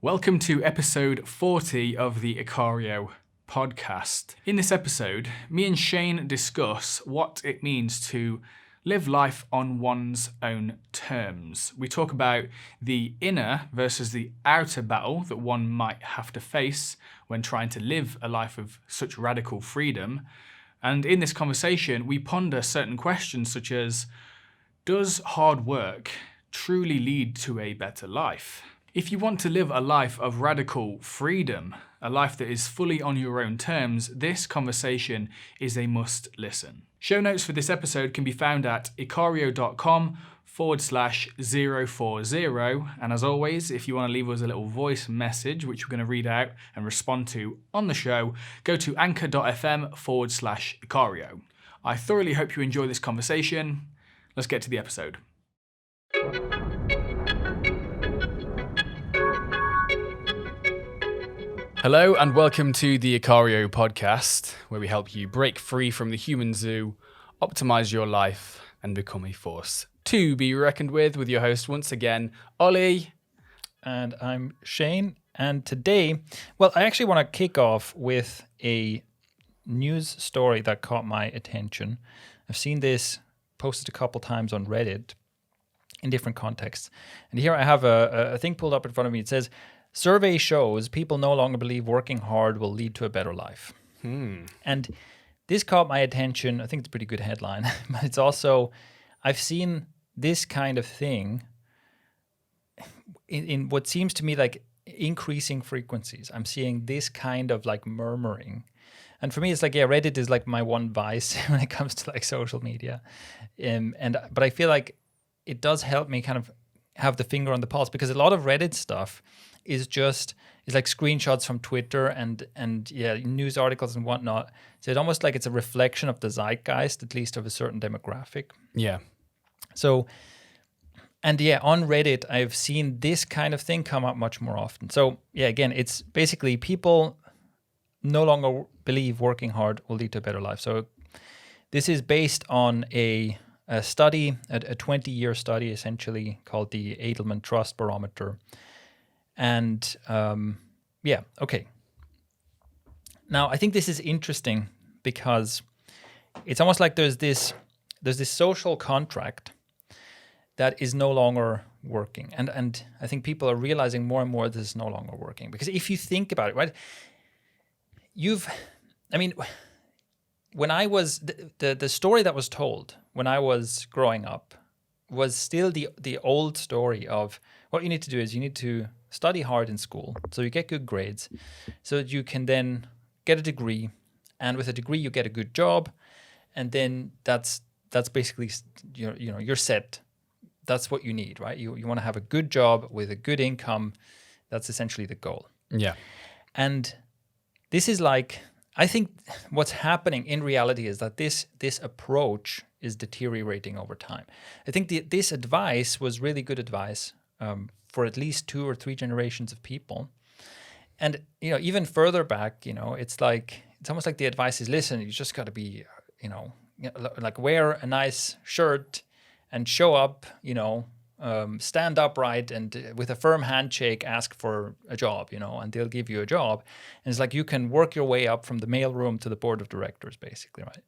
Welcome to episode 40 of the Ikario podcast. In this episode, me and Shane discuss what it means to live life on one's own terms. We talk about the inner versus the outer battle that one might have to face when trying to live a life of such radical freedom. And in this conversation, we ponder certain questions such as, does hard work truly lead to a better life? If you want to live a life of radical freedom, a life that is fully on your own terms, this conversation is a must listen. Show notes for this episode can be found at ikario.com/040. And as always, if you want to leave us a little voice message, which we're going to read out and respond to on the show, go to anchor.fm/ikario. I thoroughly hope you enjoy this conversation. Let's get to the episode. Hello and welcome to the Ikario podcast, where we help you break free from the human zoo, optimize your life, and become a force to be reckoned with your host once again, Ollie. And I'm Shane. And today, I actually want to kick off with a news story that caught my attention. I've seen this posted a couple times on Reddit in different contexts. And here I have a thing pulled up in front of me. It says, survey shows people no longer believe working hard will lead to a better life. And this caught my attention. I think it's a pretty good headline, but it's also, I've seen this kind of thing in what seems to me like increasing frequencies. I'm seeing this kind of like murmuring. And for me, it's like, Reddit is like my one vice when it comes to like social media. But I feel like it does help me kind of have the finger on the pulse, because a lot of Reddit stuff is like screenshots from Twitter and news articles and whatnot. So it's almost like it's a reflection of the zeitgeist, at least of a certain demographic. Yeah. So, on Reddit, I've seen this kind of thing come up much more often. So again, it's basically people no longer believe working hard will lead to a better life. So this is based on a study, a 20-year study essentially, called the Edelman Trust Barometer. And okay. Now, I think this is interesting because it's almost like there's this social contract that is no longer working. And I think people are realizing more and more this is no longer working. Because if you think about it, right, when I was, the story that was told when I was growing up was still the old story of what you need to do is you need to study hard in school so you get good grades so that you can then get a degree, and with a degree you get a good job, and then that's basically you're set. That's what you need, right? You want to have a good job with a good income. That's essentially the goal. Yeah. And this is like, I think what's happening in reality is that this approach is deteriorating over time. I think this advice was really good advice for at least 2 or 3 generations of people. And, even further back, it's almost like the advice is, listen, you just got to be, like wear a nice shirt and show up, stand upright and with a firm handshake ask for a job, and they'll give you a job. And it's like you can work your way up from the mailroom to the board of directors, basically, right?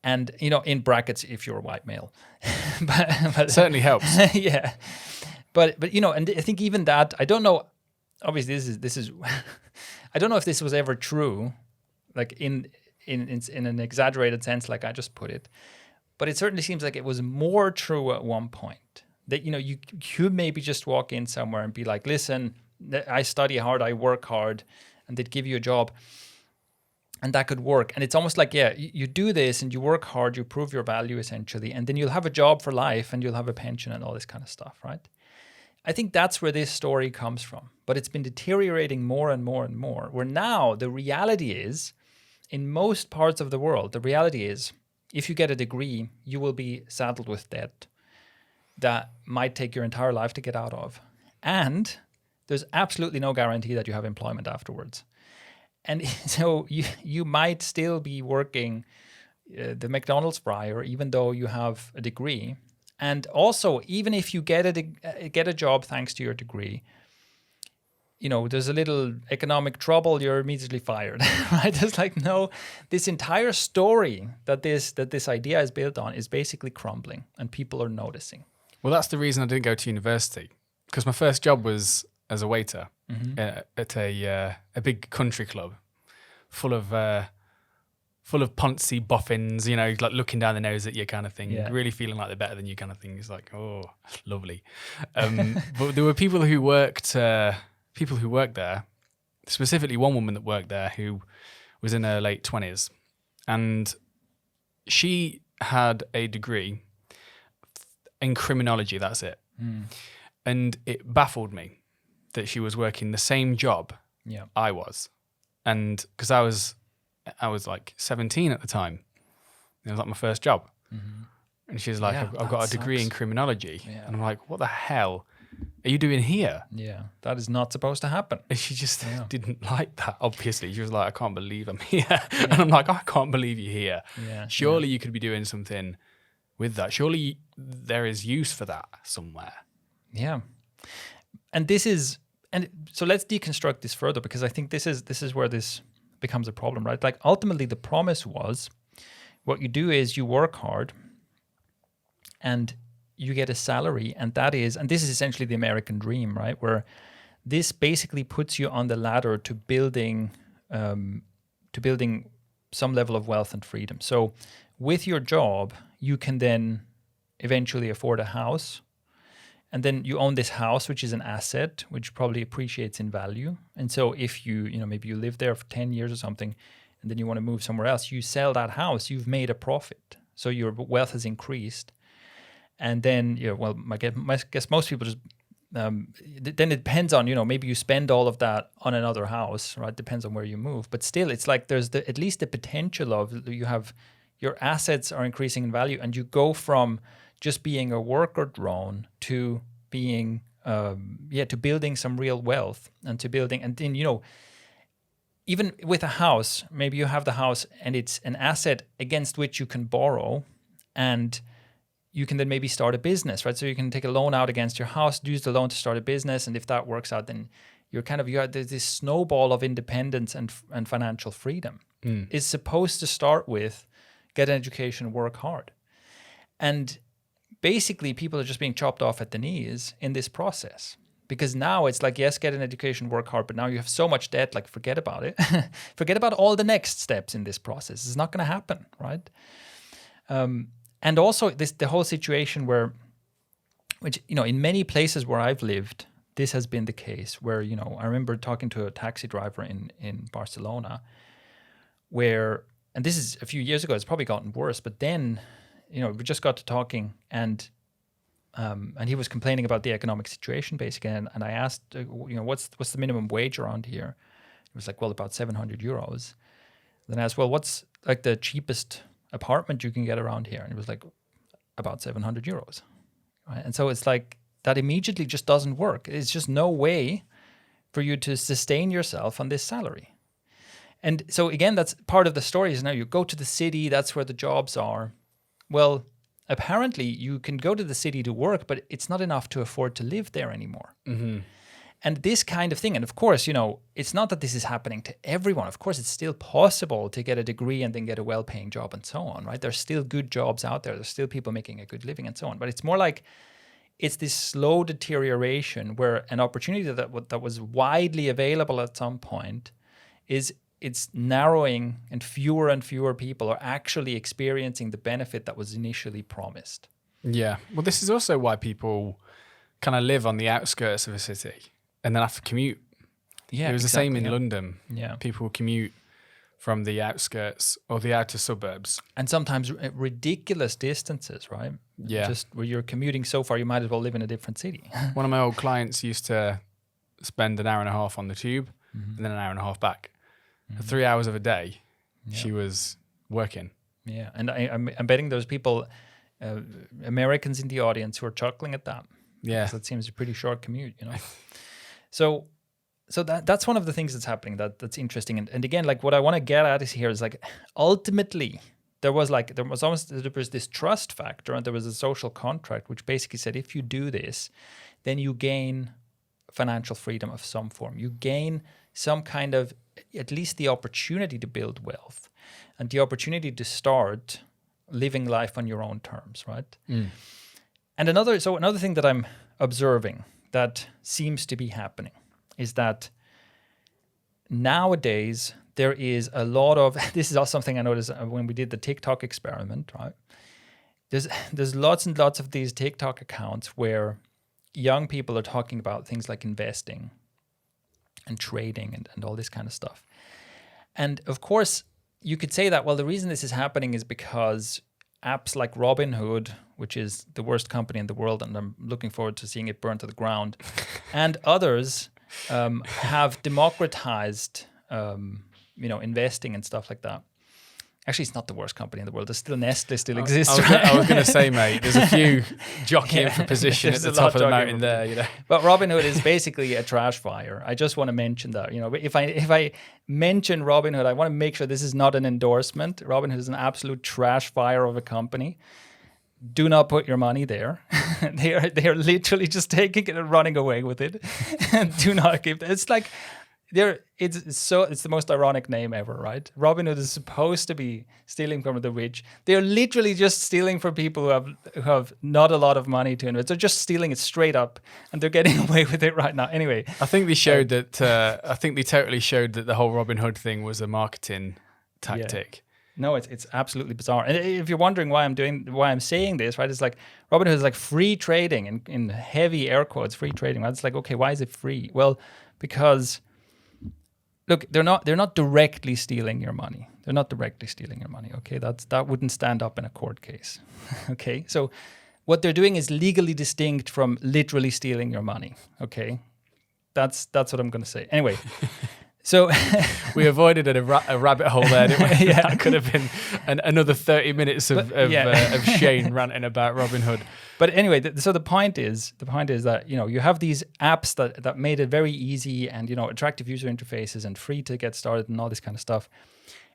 And, in brackets, if you're a white male. but Certainly helps. Yeah. But and I think even that, I don't know, obviously this is I don't know if this was ever true, like in an exaggerated sense, like I just put it. But it certainly seems like it was more true at one point. That, you maybe just walk in somewhere and be like, listen, I study hard, I work hard, and they'd give you a job. And that could work. And it's almost like, you do this and you work hard, you prove your value essentially, and then you'll have a job for life and you'll have a pension and all this kind of stuff, right? I think that's where this story comes from. But it's been deteriorating more and more and more, where now the reality is, in most parts of the world, the reality is, if you get a degree, you will be saddled with debt that might take your entire life to get out of. And there's absolutely no guarantee that you have employment afterwards. And so you might still be working the McDonald's fryer, even though you have a degree. And also, even if you get a job thanks to your degree, there's a little economic trouble, you're immediately fired, right? It's like, no, this entire story that this idea is built on is basically crumbling, and people are noticing. Well, that's the reason I didn't go to university, because my first job was as a waiter at a big country club full of poncy boffins, like looking down the nose at you kind of thing, really feeling like they're better than you kind of thing. It's like, oh, lovely. But there were people who worked there, specifically one woman that worked there who was in her late 20s, and she had a degree in criminology, that's it. And it baffled me that she was working the same job I was. And because I was like 17 at the time. It was like my first job. And she's like, I've got a degree in criminology. And I'm like, what the hell are you doing here? Yeah, that is not supposed to happen. And she just didn't like that, obviously. She was like, I can't believe I'm here. And I'm like, I can't believe you're here. Surely you could be doing something with that. Surely there is use for that somewhere. Yeah. And so let's deconstruct this further, because I think this is where this becomes a problem, right? Like ultimately the promise was, what you do is you work hard and you get a salary, and this is essentially the American dream, right? Where this basically puts you on the ladder to building some level of wealth and freedom. So with your job, you can then eventually afford a house. And then you own this house, which is an asset, which probably appreciates in value. And so if maybe you live there for 10 years or something, and then you want to move somewhere else, you sell that house, you've made a profit. So your wealth has increased. And then, I guess most people just, then it depends on, maybe you spend all of that on another house, right? Depends on where you move. But still, it's like there's at least the potential of your assets are increasing in value, and you go from just being a worker drone to being, to building some real wealth, and then, even with a house, maybe you have the house and it's an asset against which you can borrow, and you can then maybe start a business, right? So you can take a loan out against your house, use the loan to start a business, and if that works out, then there's this snowball of independence and financial freedom. Is supposed to start with get an education, work hard. And basically, people are just being chopped off at the knees in this process, because now it's like, yes, get an education, work hard, but now you have so much debt, like forget about it. Forget about all the next steps in this process. It's not going to happen, right? And also the whole situation which in many places where I've lived, this has been the case where, I remember talking to a taxi driver in Barcelona and this is a few years ago, it's probably gotten worse, but then, we just got to talking, and he was complaining about the economic situation basically, and I asked, what's the minimum wage around here? It was like, well, about 700 euros. Then I asked, well, what's like the cheapest apartment you can get around here? And it was like about 700 euros. Right? And so it's like that immediately just doesn't work. It's just no way for you to sustain yourself on this salary. And so again, that's part of the story is now you go to the city, that's where the jobs are. Well, apparently you can go to the city to work, but it's not enough to afford to live there anymore. And this kind of thing, and of course, it's not that this is happening to everyone. Of course, it's still possible to get a degree and then get a well-paying job and so on, right? There's still good jobs out there. There's still people making a good living and so on. But it's more like it's this slow deterioration where an opportunity that was widely available at some point it's narrowing, and fewer people are actually experiencing the benefit that was initially promised. Yeah. Well, this is also why people kind of live on the outskirts of a city and then have to commute. Yeah, it was the same in London. Yeah. People commute from the outskirts or the outer suburbs. And sometimes ridiculous distances, right? Yeah. Just where you're commuting so far, you might as well live in a different city. One of my old clients used to spend an hour and a half on the tube and then an hour and a half back. 3 hours of a day, she was working. Yeah, and I'm betting there's people, Americans in the audience, who are chuckling at that. Yeah, that seems a pretty short commute, So that's one of the things that's happening that's interesting. And again, like what I want to get at is like ultimately there was this trust factor, and there was a social contract which basically said if you do this, then you gain financial freedom of some form. You gain some kind of, at least the opportunity to build wealth and the opportunity to start living life on your own terms, right? And another thing that I'm observing that seems to be happening is that nowadays there is a lot of, this is also something I noticed when we did the TikTok experiment, right? There's lots and lots of these TikTok accounts where young people are talking about things like investing and trading and all this kind of stuff. And of course, you could say that, well, the reason this is happening is because apps like Robinhood, which is the worst company in the world, and I'm looking forward to seeing it burn to the ground, and others have democratized, investing and stuff like that. Actually, it's not the worst company in the world. There's still Nestle still exists. I was going to say, mate, there's a few jockeying for position at the top of the mountain there. You know, but Robinhood is basically a trash fire. I just want to mention that. You know, if I mention Robinhood, I want to make sure this is not an endorsement. Robinhood is an absolute trash fire of a company. Do not put your money there. They are literally just taking it and running away with it. Do not give. It's like. It's the most ironic name ever, right? Robinhood is supposed to be stealing from the rich. They're literally just stealing from people who have not a lot of money to invest. They're just stealing it straight up, and they're getting away with it right now. Anyway, I think they showed that. I think they totally showed that the whole Robinhood thing was a marketing tactic. Yeah. No, it's absolutely bizarre. And if you're wondering why I'm saying this, right? It's like Robinhood is like free trading in heavy air quotes, free trading. Right? It's like, okay, why is it free? Well, because look, they're not directly stealing your money. They're not directly stealing your money. Okay, that wouldn't stand up in a court case. Okay, so what they're doing is legally distinct from literally stealing your money. Okay, that's what I'm going to say. Anyway, so we avoided a rabbit hole there, didn't we? Yeah, that could have been another 30 minutes of Shane ranting about Robinhood. But anyway, so the point is that, you know, you have these apps that made it very easy and, you know, attractive user interfaces and free to get started and all this kind of stuff.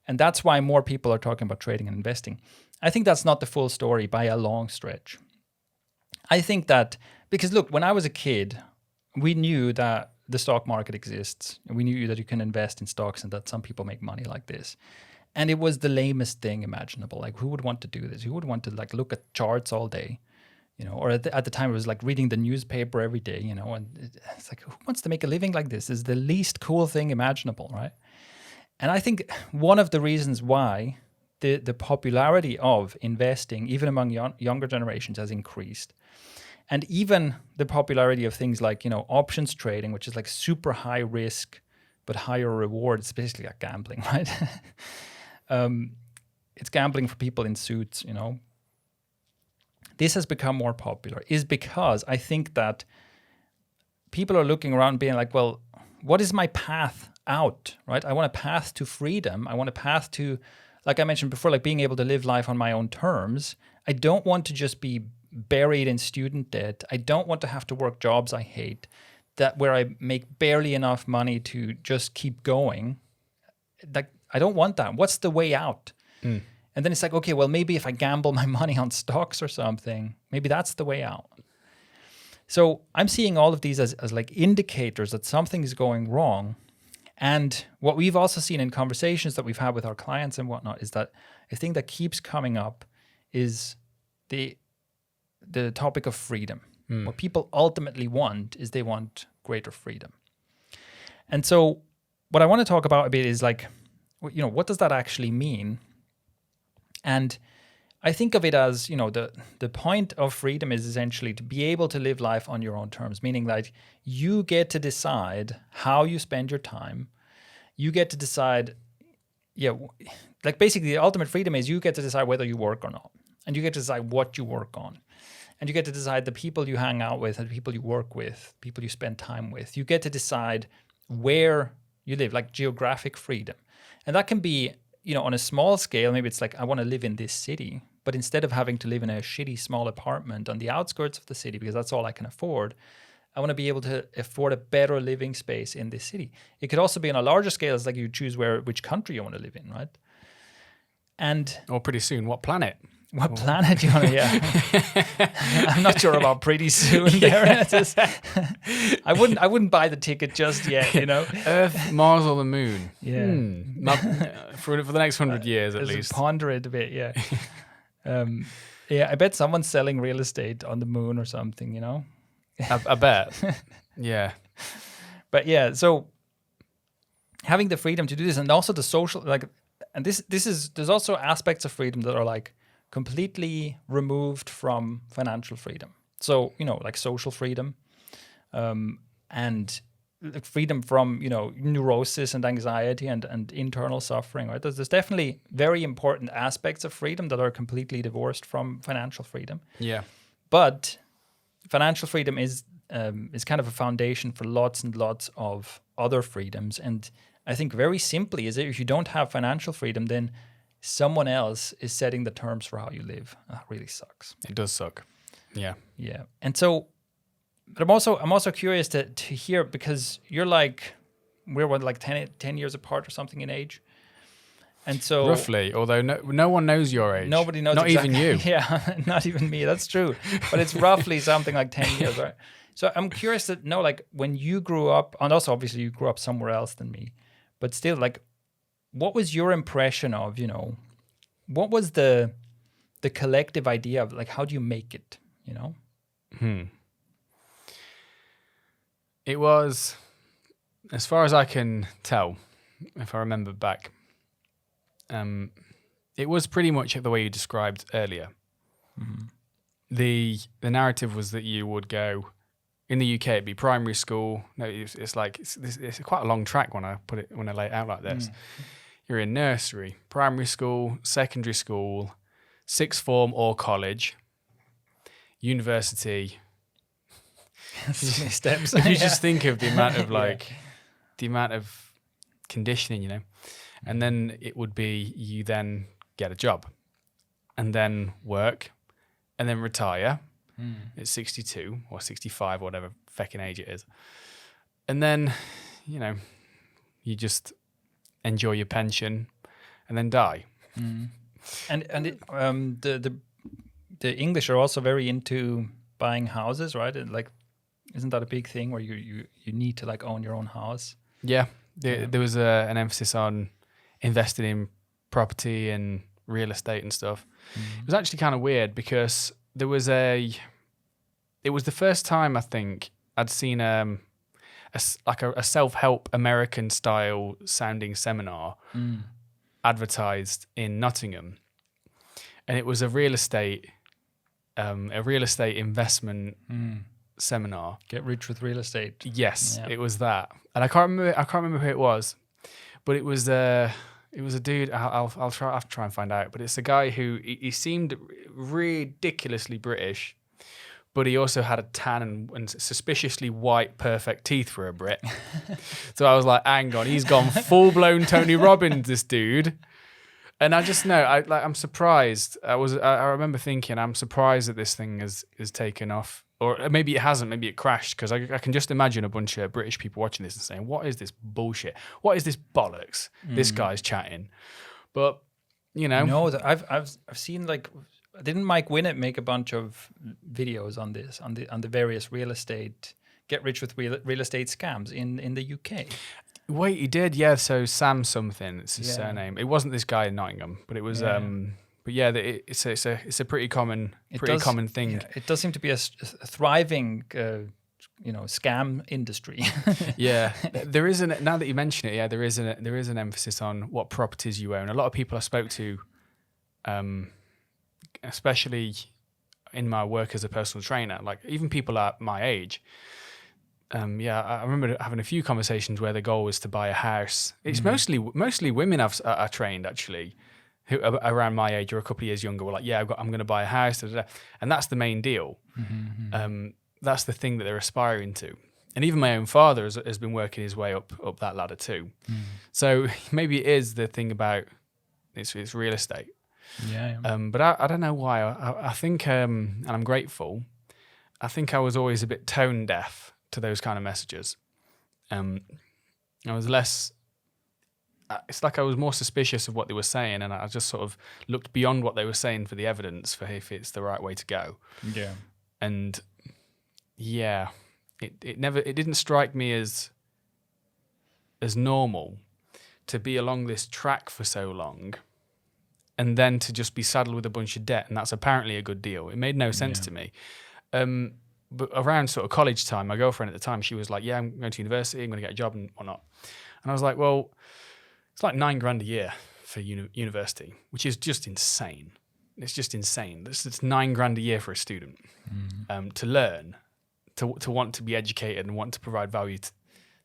And that's why more people are talking about trading and investing. I think that's not the full story by a long stretch. I think that, because look, when I was a kid, we knew that the stock market exists. And we knew that you can invest in stocks and that some people make money like this. And it was the lamest thing imaginable. Like, who would want to do this? Who would want to like look at charts all day? You know, or at the time it was like reading the newspaper every day, you know, and it's like, who wants to make a living like this? Is the least cool thing imaginable, right? And I think one of the reasons why the popularity of investing, even among younger generations, has increased. And even the popularity of things like, you know, options trading, which is like super high risk, but higher reward. It's basically like gambling, right? It's gambling for people in suits, you know. This has become more popular is because I think that people are looking around being like, well, what is my path out, right? I want a path to freedom. I want a path to, like I mentioned before, like being able to live life on my own terms. I don't want to just be buried in student debt. I don't want to have to work jobs I hate, that where I make barely enough money to just keep going. Like, I don't want that. What's the way out? And then it's like, okay, well, maybe if I gamble my money on stocks or something, maybe that's the way out. So I'm seeing all of these as like indicators that something is going wrong. And what we've also seen in conversations that we've had with our clients and whatnot is that a thing that keeps coming up is the topic of freedom. What people ultimately want is they want greater freedom. And so what I want to talk about a bit is like, you know, what does that actually mean? And I think of it as, you know, the point of freedom is essentially to be able to live life on your own terms, meaning that you get to decide how you spend your time. You get to decide, like basically the ultimate freedom is you get to decide whether you work or not. And you get to decide what you work on. And you get to decide the people you hang out with and the people you work with, people you spend time with. You get to decide where you live, like geographic freedom. And that can be, you know, on a small scale. Maybe it's like, I want to live in this city, but instead of having to live in a shitty small apartment on the outskirts of the city, because that's all I can afford, I want to be able to afford a better living space in this city. It could also be on a larger scale. It's like you choose which country you want to live in, right? And or pretty soon, what planet? What planet do you want to? Yeah, I'm not sure about pretty soon. There, I wouldn't buy the ticket just yet. Earth, Mars, or the Moon? Yeah, For the next 100 years at least. Ponder it a bit. Yeah, I bet someone's selling real estate on the moon or something. I bet. Yeah, but yeah, so having the freedom to do this, and also the social, and there's also aspects of freedom that are like completely removed from financial freedom. So, like social freedom, and freedom from, neurosis and anxiety and internal suffering, right? There's definitely very important aspects of freedom that are completely divorced from financial freedom. Yeah. But financial freedom is kind of a foundation for lots and lots of other freedoms. And I think very simply is that if you don't have financial freedom, then someone else is setting the terms for how you live. That really sucks. It does suck. Yeah. Yeah. And so, but I'm also curious to hear, because we're like 10 years apart or something in age. And so roughly, although no one knows your age. Nobody knows. Not exactly. even you. Yeah, not even me. That's true. But it's roughly something like 10 years, right? So I'm curious to know, like, when you grew up, and also obviously you grew up somewhere else than me, but still, like, what was your impression of, what was the collective idea of, like, how do you make it, It was, as far as I can tell, if I remember back, it was pretty much the way you described earlier. Mm-hmm. The narrative was that you would go, in the UK, it'd be primary school. No, it's quite a long track when I lay it out like this. Mm. You're in nursery, primary school, secondary school, sixth form or college, university. Steps. If you just think of the amount of the amount of conditioning, and then it would be you then get a job, and then work, and then retire. At 62 or 65 or whatever feckin' age it is. And then, you just enjoy your pension and then die. And the English are also very into buying houses, right? And like, isn't that a big thing where you need to like own your own house? Yeah. There was an emphasis on investing in property and real estate and stuff. It was actually kind of weird because it was the first time I think I'd seen a self-help American style sounding seminar advertised in Nottingham, and it was a real estate investment seminar. Get rich with real estate. Yes, yeah. It was that, and I can't remember who it was, but it was a dude. I'll try and find out. But it's a guy who he seemed ridiculously British, but he also had a tan and suspiciously white, perfect teeth for a Brit. So I was like, hang on, he's gone full-blown Tony Robbins, this dude. And I just know, I'm surprised. I remember thinking, I'm surprised that this thing has taken off. Or maybe it hasn't, maybe it crashed, because I can just imagine a bunch of British people watching this and saying, what is this bullshit? What is this bollocks? This guy's chatting. But, No, I've seen, like, didn't Mike Winnett make a bunch of videos on this, on the various real estate, get rich with real estate scams in the UK? Wait, he did, yeah. So Sam something, it's his surname. It wasn't this guy in Nottingham, but it was. But yeah, it's a pretty common thing. Yeah, it does seem to be a thriving, scam industry. Yeah, there is now that you mention it. Yeah, there is an emphasis on what properties you own. A lot of people I spoke to, especially in my work as a personal trainer, like even people at my age. I remember having a few conversations where the goal was to buy a house. It's mostly women I trained actually, who around my age or a couple of years younger were like, yeah, I'm going to buy a house, and that's the main deal. That's the thing that they're aspiring to. And even my own father has been working his way up that ladder too. So maybe it is the thing about it's real estate. Yeah. But I don't know why. I think, and I'm grateful, I think I was always a bit tone deaf to those kind of messages. I was less it's like I was more suspicious of what they were saying, and I just sort of looked beyond what they were saying for the evidence for if it's the right way to go. Yeah. And yeah, it didn't strike me as normal to be along this track for so long and then to just be saddled with a bunch of debt, and that's apparently a good deal. It made no sense to me. But around sort of college time, my girlfriend at the time, she was like, yeah, I'm going to university, I'm going to get a job and whatnot. And I was like, well, it's like $9,000 a year for university, which is just insane. It's just insane. It's $9,000 a year for a student to learn, to want to be educated and want to provide value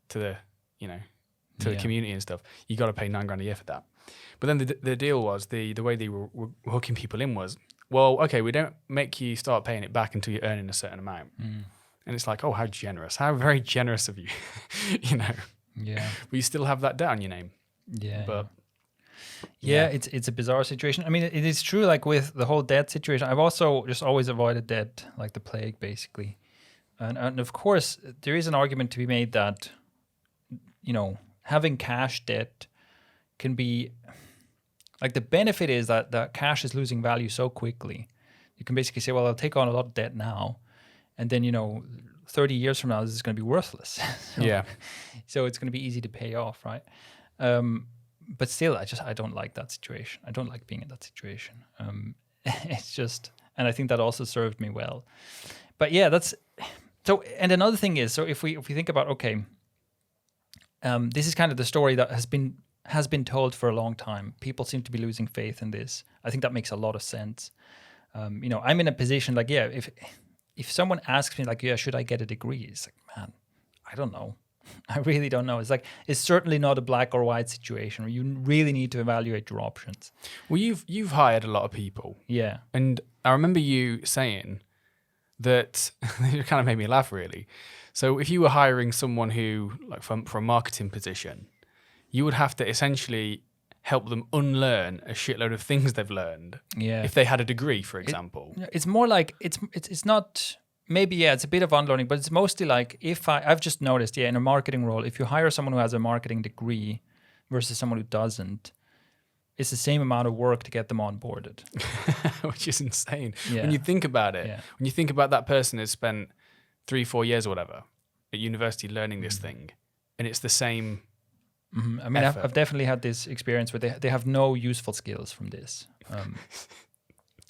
to the, to the community and stuff. You got to pay $9,000 a year for that. But then the deal was the way they were hooking people in was, well, okay, we don't make you start paying it back until you're earning a certain amount. And it's like, oh, how generous. How very generous of you, Yeah. But you still have that debt on your name. Yeah. But yeah, it's a bizarre situation. I mean, it is true, like with the whole debt situation. I've also just always avoided debt like the plague, basically. And of course, there is an argument to be made that, having cash debt can be, like the benefit is that cash is losing value so quickly. You can basically say, well, I'll take on a lot of debt now, and then, 30 years from now, this is going to be worthless. So it's going to be easy to pay off, right? But still, I don't like that situation. I don't like being in that situation. It's just, and I think that also served me well. But yeah, that's, so, and another thing is, so if we think about, okay, this is kind of the story that has been told for a long time. People seem to be losing faith in this. I think that makes a lot of sense. I'm in a position like, yeah, if someone asks me like, yeah, should I get a degree? It's like, man, I don't know. I really don't know. It's like, it's certainly not a black or white situation where you really need to evaluate your options. Well, you've hired a lot of people. Yeah. And I remember you saying that, it kind of made me laugh really. So if you were hiring someone who, like for a marketing position, you would have to essentially help them unlearn a shitload of things they've learned. Yeah. If they had a degree, for example. It's more like, it's not, maybe, yeah, it's a bit of unlearning, but it's mostly like I've just noticed, in a marketing role, if you hire someone who has a marketing degree versus someone who doesn't, it's the same amount of work to get them onboarded. Which is insane. Yeah. When you think about it, Yeah. when you think about that person who's spent 3-4 years or whatever at university learning this thing, and it's the same. I mean, I've definitely had this experience where they have no useful skills from this.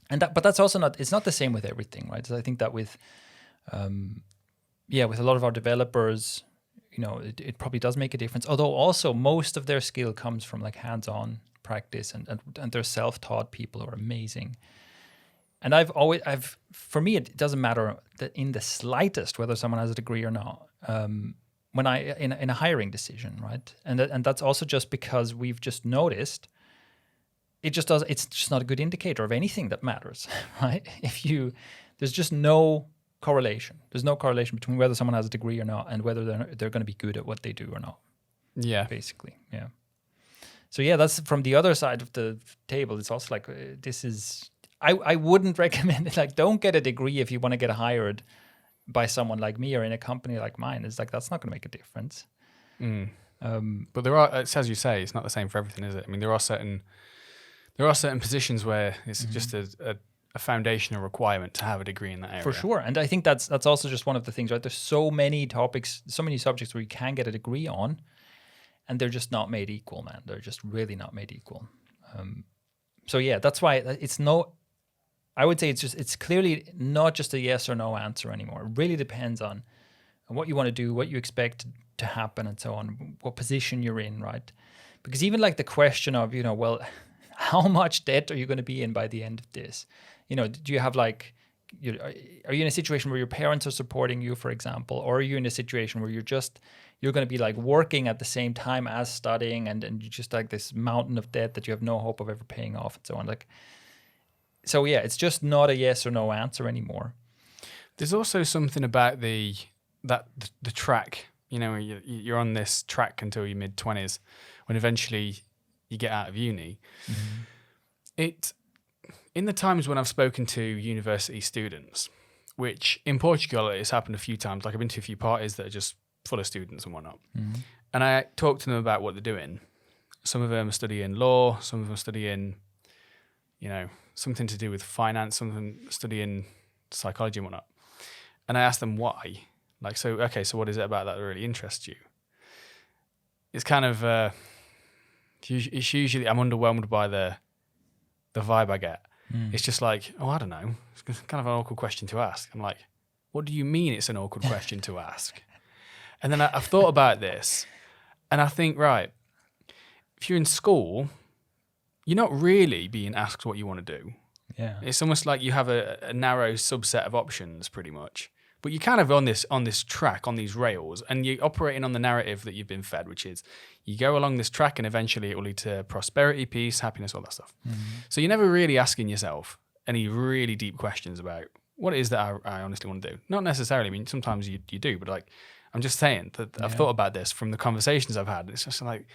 But that's also it's not the same with everything, right? So I think that with a lot of our developers, it probably does make a difference. Although also most of their skill comes from like hands-on practice and they're self-taught people who are amazing. And for me, it doesn't matter that in the slightest whether someone has a degree or not. When in a hiring decision, right? And that's also just because we've just noticed it's just not a good indicator of anything that matters, right? There's just no correlation. There's no correlation between whether someone has a degree or not and whether they're going to be good at what they do or not. Yeah. Basically, yeah. So yeah, that's from the other side of the table. It's also like, I wouldn't recommend it. Like, don't get a degree if you want to get hired by someone like me or in a company like mine. It's like, that's not going to make a difference. But there are, it's as you say, it's not the same for everything, is it? I mean, there are certain positions where it's just a foundational requirement to have a degree in that area. For sure. And I think that's also just one of the things, right? There's so many topics, so many subjects where you can get a degree on, and they're just not made equal, man. They're just really not made equal. So yeah, that's why I would say it's clearly not just a yes or no answer anymore. It really depends on what you want to do, what you expect to happen, and so on, what position you're in, right? Because even like the question of, well, how much debt are you going to be in by the end of this? Do you have like, are you in a situation where your parents are supporting you, for example, or are you in a situation where you're going to be like working at the same time as studying, and you just like this mountain of debt that you have no hope of ever paying off, and so on. Like, so yeah, it's just not a yes or no answer anymore. There's also something about the track. You're on this track until your mid-20s, when eventually you get out of uni. In the times when I've spoken to university students, which in Portugal it's happened a few times, like I've been to a few parties that are just full of students and whatnot, and I talk to them about what they're doing, Some of them are studying law. Some of them are studying, something to do with finance. Some of them studying psychology and whatnot. And I asked them why. Like, so what is it about that really interests you? It's kind of, it's usually, I'm underwhelmed by the vibe I get. It's just like, I don't know. It's kind of an awkward question to ask. I'm like, what do you mean it's an awkward question to ask? And then I've thought about this, and I think, right, if you're in school, you're not really being asked what you want to do. Yeah. It's almost like you have a narrow subset of options, pretty much. But you're kind of on this track, on these rails, and you're operating on the narrative that you've been fed, which is you go along this track and eventually it will lead to prosperity, peace, happiness, all that stuff. So you're never really asking yourself any really deep questions about what it is that I honestly want to do. Not necessarily. I mean, sometimes you do, but like, I'm just saying that I've thought about this from the conversations I've had. It's just like,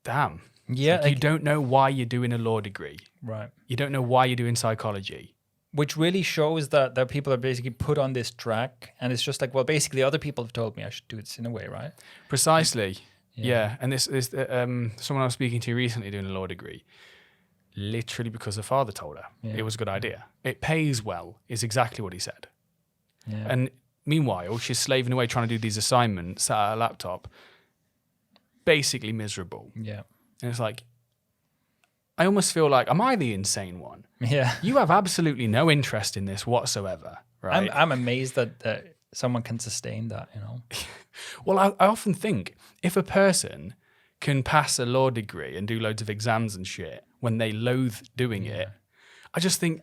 damn. Yeah. Like you don't know why you're doing a law degree. Right. You don't know why you're doing psychology. Which really shows that people are basically put on this track, and it's just like, well, basically other people have told me I should do this in a way, right? Precisely. Yeah. And this someone I was speaking to recently doing a law degree, literally because her father told her it was a good idea. It pays well, is exactly what he said. Yeah. And meanwhile, she's slaving away trying to do these assignments at her laptop, basically miserable. Yeah. And it's like, I almost feel like, am I the insane one? Yeah. You have absolutely no interest in this whatsoever, right? I'm amazed that someone can sustain that, Well, I often think if a person can pass a law degree and do loads of exams and shit when they loathe doing it, I just think,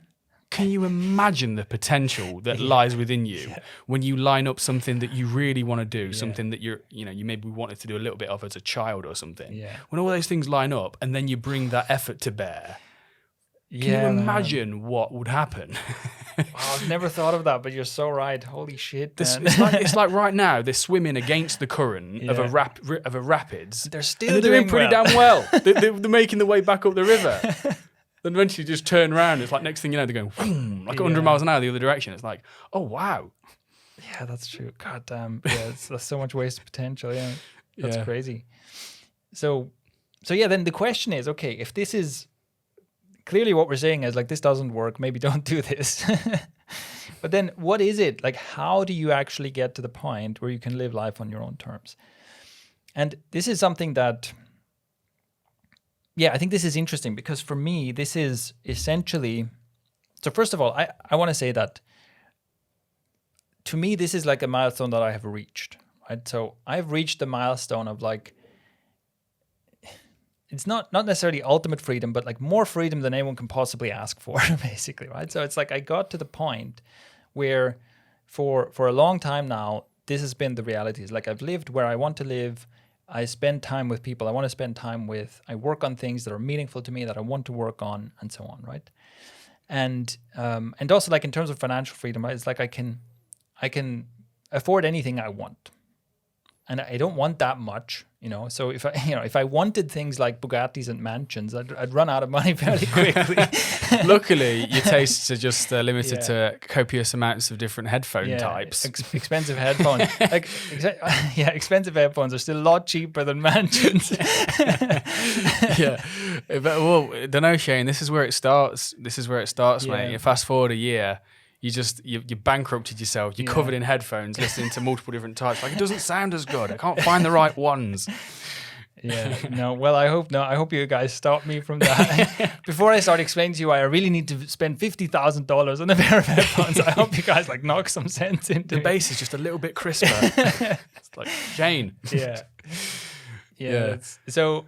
can you imagine the potential that lies within you when you line up something that you really want to do, something that you maybe wanted to do a little bit of as a child or something. Yeah. When all those things line up and then you bring that effort to bear, can you imagine what would happen? I've never thought of that, but you're so right. Holy shit, man. It's like right now they're swimming against the current of a rapids. They're still and they're doing pretty damn well. They're making their way back up the river. Then eventually just turn around. It's like next thing you know, they're going whoom, like 100 miles an hour the other direction. It's like, oh, wow. Yeah, that's true. God damn. Yeah, that's so much wasted potential. Yeah, that's crazy. So then the question is, okay, if this is clearly what we're saying is like, this doesn't work, maybe don't do this. But then what is it? Like, how do you actually get to the point where you can live life on your own terms? And this is something that, I think this is interesting because for me, this is essentially, so first of all, I want to say that to me, this is like a milestone that I have reached, right? So I've reached the milestone of like, it's not necessarily ultimate freedom, but like more freedom than anyone can possibly ask for, basically, right? So it's like I got to the point where for a long time now, this has been the reality. It's like I've lived where I want to live. I spend time with people I want to spend time with. I work on things that are meaningful to me, that I want to work on, and so on, right? And also like in terms of financial freedom, right? It's like I can afford anything I want, and I don't want that much, So if I wanted things like Bugattis and mansions, I'd run out of money fairly quickly. Luckily, your tastes are just limited to copious amounts of different headphone types. Expensive headphones, expensive headphones are still a lot cheaper than mansions. Well, don't know, Shane. This is where it starts. Mate. You fast forward a year. You bankrupted yourself. You're covered in headphones, listening to multiple different types. Like, it doesn't sound as good. I can't find the right ones. Yeah, no. Well, I hope you guys stop me from that. Before I start explaining to you why I really need to spend $50,000 on a pair of headphones, I hope you guys like knock some sense into the bass is just a little bit crisper. It's like Shane. Yeah. So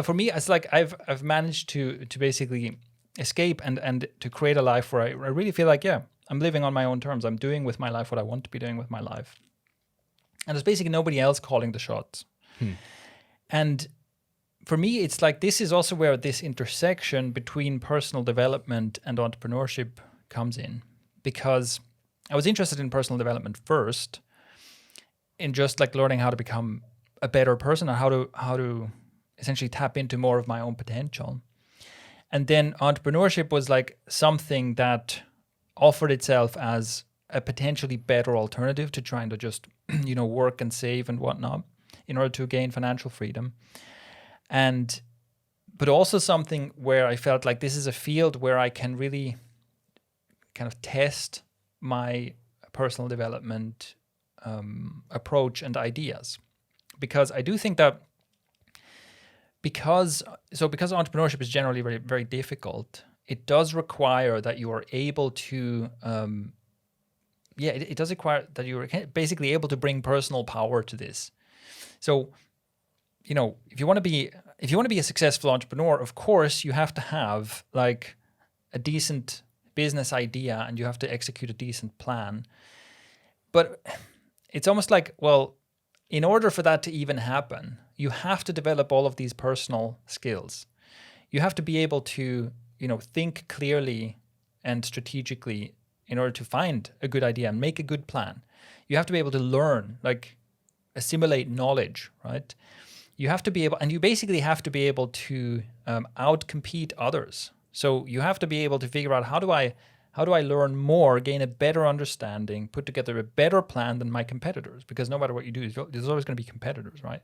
for me, it's like I've managed to basically escape and to create a life where I really feel like, I'm living on my own terms. I'm doing with my life what I want to be doing with my life. And there's basically nobody else calling the shots. And for me, it's like this is also where this intersection between personal development and entrepreneurship comes in. Because I was interested in personal development first, in just like learning how to become a better person and how to essentially tap into more of my own potential. And then entrepreneurship was like something that offered itself as a potentially better alternative to trying to just, work and save and whatnot in order to gain financial freedom. but also something where I felt like this is a field where I can really kind of test my personal development approach and ideas, because I do think that because entrepreneurship is generally very, very difficult, it does require that you are able to it does require that you're basically able to bring personal power to this. So, if you want to be a successful entrepreneur, of course you have to have like a decent business idea and you have to execute a decent plan. But it's almost like, well, in order for that to even happen, you have to develop all of these personal skills. You have to be able to, think clearly and strategically in order to find a good idea and make a good plan. You have to be able to learn, like assimilate knowledge, right? You have to be able, and you basically have to be able to outcompete others. So you have to be able to figure out, how do I learn more, gain a better understanding, put together a better plan than my competitors? Because no matter what you do, there's always going to be competitors, right?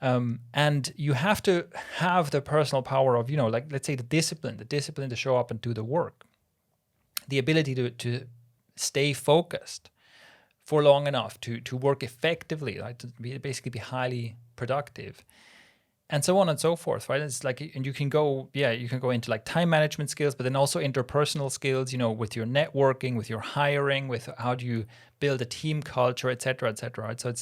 And you have to have the personal power of, like, let's say the discipline to show up and do the work, the ability to stay focused for long enough to work effectively, right? To basically be highly productive, and so on and so forth, right? It's like, and you can go into like time management skills, but then also interpersonal skills, with your networking, with your hiring, with how do you build a team culture, et cetera, right? So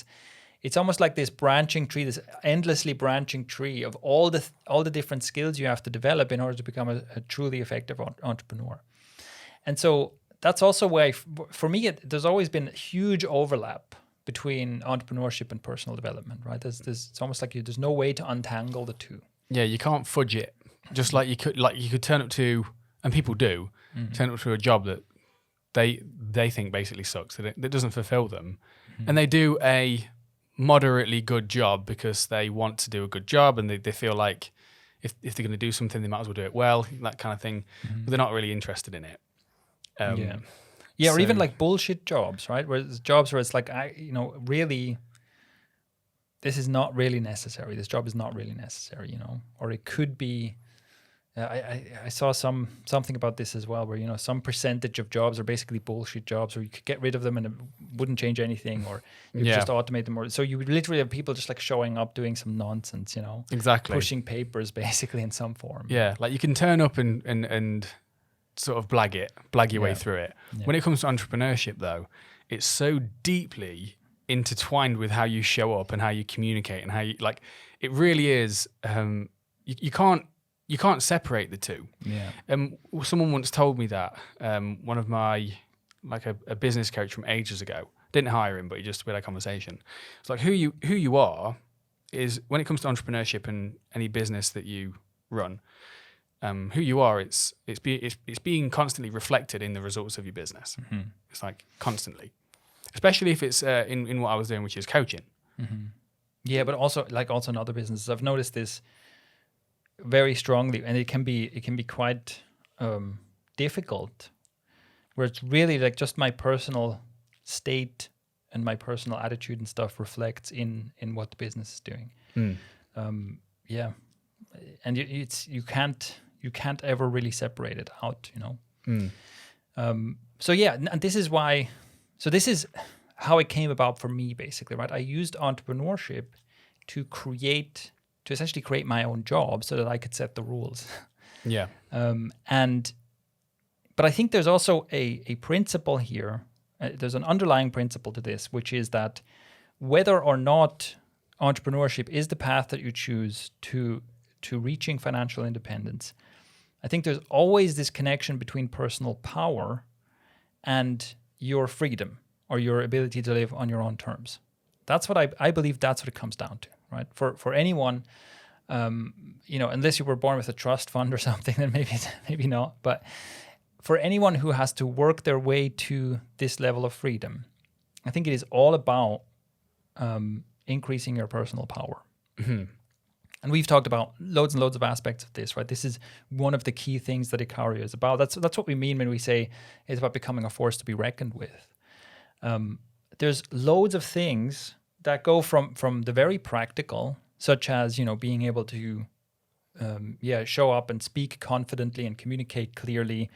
it's almost like this branching tree, this endlessly branching tree of all the different skills you have to develop in order to become a truly effective entrepreneur. And so that's also why, for me, there's always been huge overlap between entrepreneurship and personal development, right? It's almost like there's no way to untangle the two. Yeah, you can't fudge it. Just like you could turn up to, and people do, turn up to a job that they think basically sucks, that doesn't fulfill them, and they do a moderately good job because they want to do a good job, and they feel like if they're going to do something, they might as well do it well, that kind of thing. But they're not really interested in it. Or even like bullshit jobs, right? Where there's jobs where it's like, really, this is not really necessary. This job is not really necessary, or it could be. I saw something about this as well, where some percentage of jobs are basically bullshit jobs, or you could get rid of them and it wouldn't change anything, or you just automate them. Or so you would literally have people just like showing up doing some nonsense, exactly, pushing papers basically in some form. Yeah, like you can turn up and sort of blag your way through it. Yeah. When it comes to entrepreneurship, though, it's so deeply intertwined with how you show up and how you communicate and how you it really is. You can't separate the two. Yeah. Someone once told me that, one of my, a business coach from ages ago, didn't hire him, but we had a conversation. It's like who you are is, when it comes to entrepreneurship and any business that you run, who you are, it's being constantly reflected in the results of your business. Mm-hmm. It's like constantly, especially if it's in what I was doing, which is coaching. Mm-hmm. Yeah, but also in other businesses, I've noticed this very strongly, and it can be quite difficult, where it's really like just my personal state and my personal attitude and stuff reflects in what the business is doing. And you can't ever really separate it out, and this is why. So this is how it came about for me, basically, right? I used entrepreneurship to essentially create my own job so that I could set the rules. Yeah. But I think there's also a principle here. There's an underlying principle to this, which is that whether or not entrepreneurship is the path that you choose to reaching financial independence, I think there's always this connection between personal power and your freedom, or your ability to live on your own terms. That's what I believe. That's what it comes down to, right? For anyone, unless you were born with a trust fund or something, then maybe not. But for anyone who has to work their way to this level of freedom, I think it is all about increasing your personal power. Mm-hmm. And we've talked about loads and loads of aspects of this, right? This is one of the key things that ikario is about. That's what we mean when we say it's about becoming a force to be reckoned with. There's loads of things that go from the very practical, such as, being able to, show up and speak confidently and communicate clearly,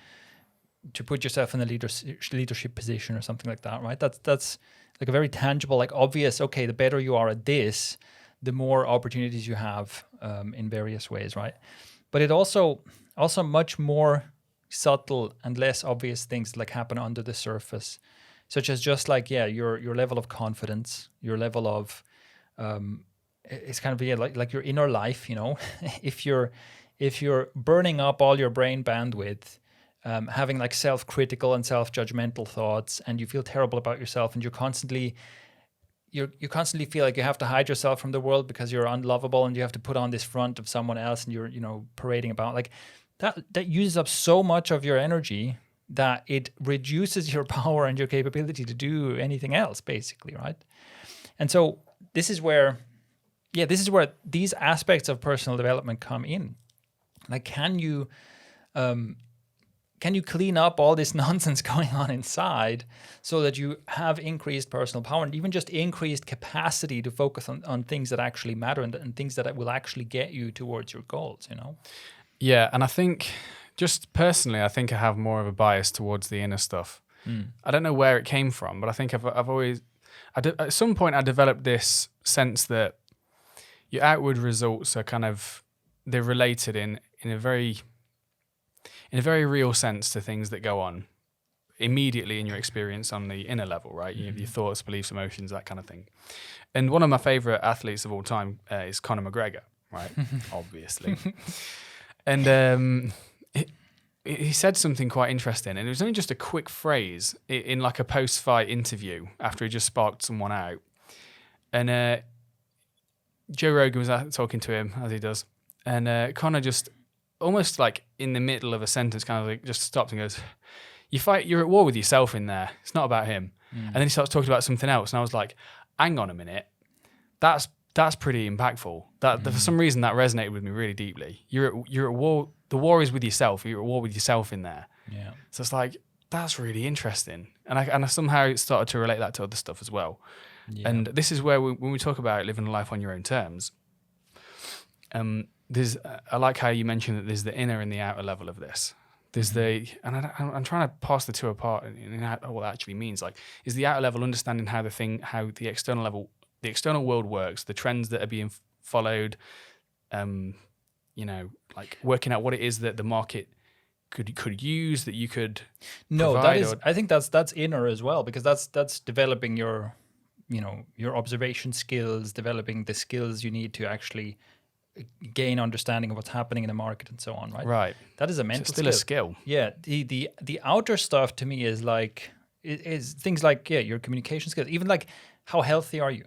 to put yourself in a leadership position or something like that, right? That's like a very tangible, like obvious, okay, the better you are at this, the more opportunities you have in various ways, right? But it also much more subtle and less obvious things like happen under the surface, such as just like, your level of confidence, your level of, it's kind of like your inner life, if you're burning up all your brain bandwidth, having like self-critical and self-judgmental thoughts, and you feel terrible about yourself, and you constantly feel like you have to hide yourself from the world because you're unlovable, and you have to put on this front of someone else, and you're parading about like that uses up so much of your energy that it reduces your power and your capability to do anything else, basically, right? And so this is where these aspects of personal development come in. Like, can you clean up all this nonsense going on inside so that you have increased personal power and even just increased capacity to focus on things that actually matter and things that will actually get you towards your goals, Yeah, and I think, just personally, I think I have more of a bias towards the inner stuff. I don't know where it came from, but I think I've always, at some point I developed this sense that your outward results are kind of, they're related in a very real sense to things that go on immediately in your experience on the inner level, right? You have your thoughts, beliefs, emotions, that kind of thing. And one of my favorite athletes of all time is Conor McGregor, right? Obviously. And he said something quite interesting, and it was only just a quick phrase in like a post-fight interview after he just sparked someone out. And Joe Rogan was talking to him, as he does, and Conor just almost like in the middle of a sentence kind of like just stops and goes, you're at war with yourself in there. It's not about him. And then he starts talking about something else, and I was like, hang on a minute. That's pretty impactful. For some reason that resonated with me really deeply. You're at war. The war is with yourself. You're at war with yourself in there. Yeah. So it's like, that's really interesting. And I somehow started to relate that to other stuff as well. Yeah. And this is where when we talk about living a life on your own terms, I like how you mentioned that there's the inner and the outer level of this. There's I'm trying to parse the two apart and what that actually means. Like, is the outer level understanding how the external world works, the trends that are being followed, like working out what it is that the market could use, that you could provide, I think that's inner as well, because that's developing your observation skills, developing the skills you need to actually gain understanding of what's happening in the market and so on, right? Right. That is a mental skill. Still a skill. Yeah. The outer stuff to me is like is things like your communication skills, even like how healthy are you,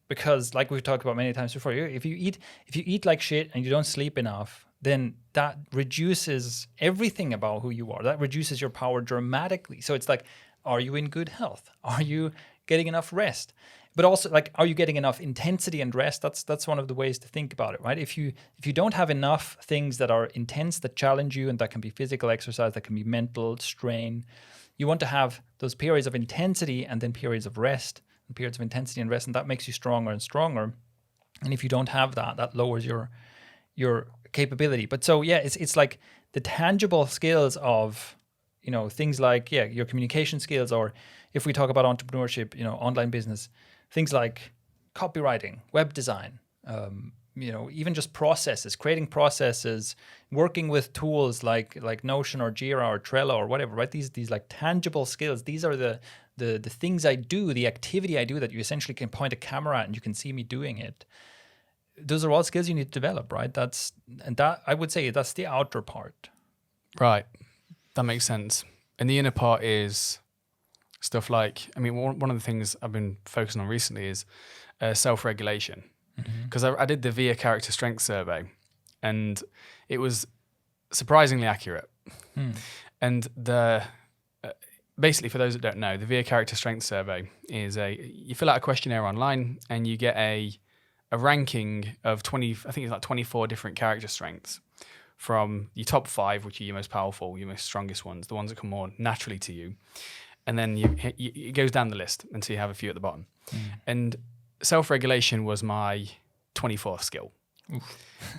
Because like we've talked about many times before, if you eat like shit and you don't sleep enough, then that reduces everything about who you are. That reduces your power dramatically. So it's like, are you in good health? Are you getting enough rest? But also, like, are you getting enough intensity and rest? That's one of the ways to think about it, right? If you don't have enough things that are intense, that challenge you, and that can be physical exercise, that can be mental strain, you want to have those periods of intensity and then periods of rest, and periods of intensity and rest, and that makes you stronger and stronger. And if you don't have that, that lowers your capability. But so it's like the tangible skills of things like your communication skills, or if we talk about entrepreneurship, online business, things like copywriting, web design, even just processes, creating processes, working with tools like Notion or Jira or Trello or whatever, right? These like tangible skills. These are the things I do, the activity I do that you essentially can point a camera at and you can see me doing it. Those are all skills you need to develop, right? That I would say that's the outer part. Right. That makes sense. And the inner part is stuff like, one of the things I've been focusing on recently is self-regulation. Because I did the VIA character strength survey, and it was surprisingly accurate. And basically, for those that don't know, the VIA character strength survey is you fill out a questionnaire online and you get a ranking of 20, I think it's like 24 different character strengths from your top 5, which are your most powerful, your most strongest ones, the ones that come more naturally to you. And then it goes down the list until you have a few at the bottom. And self-regulation was my 24th skill. And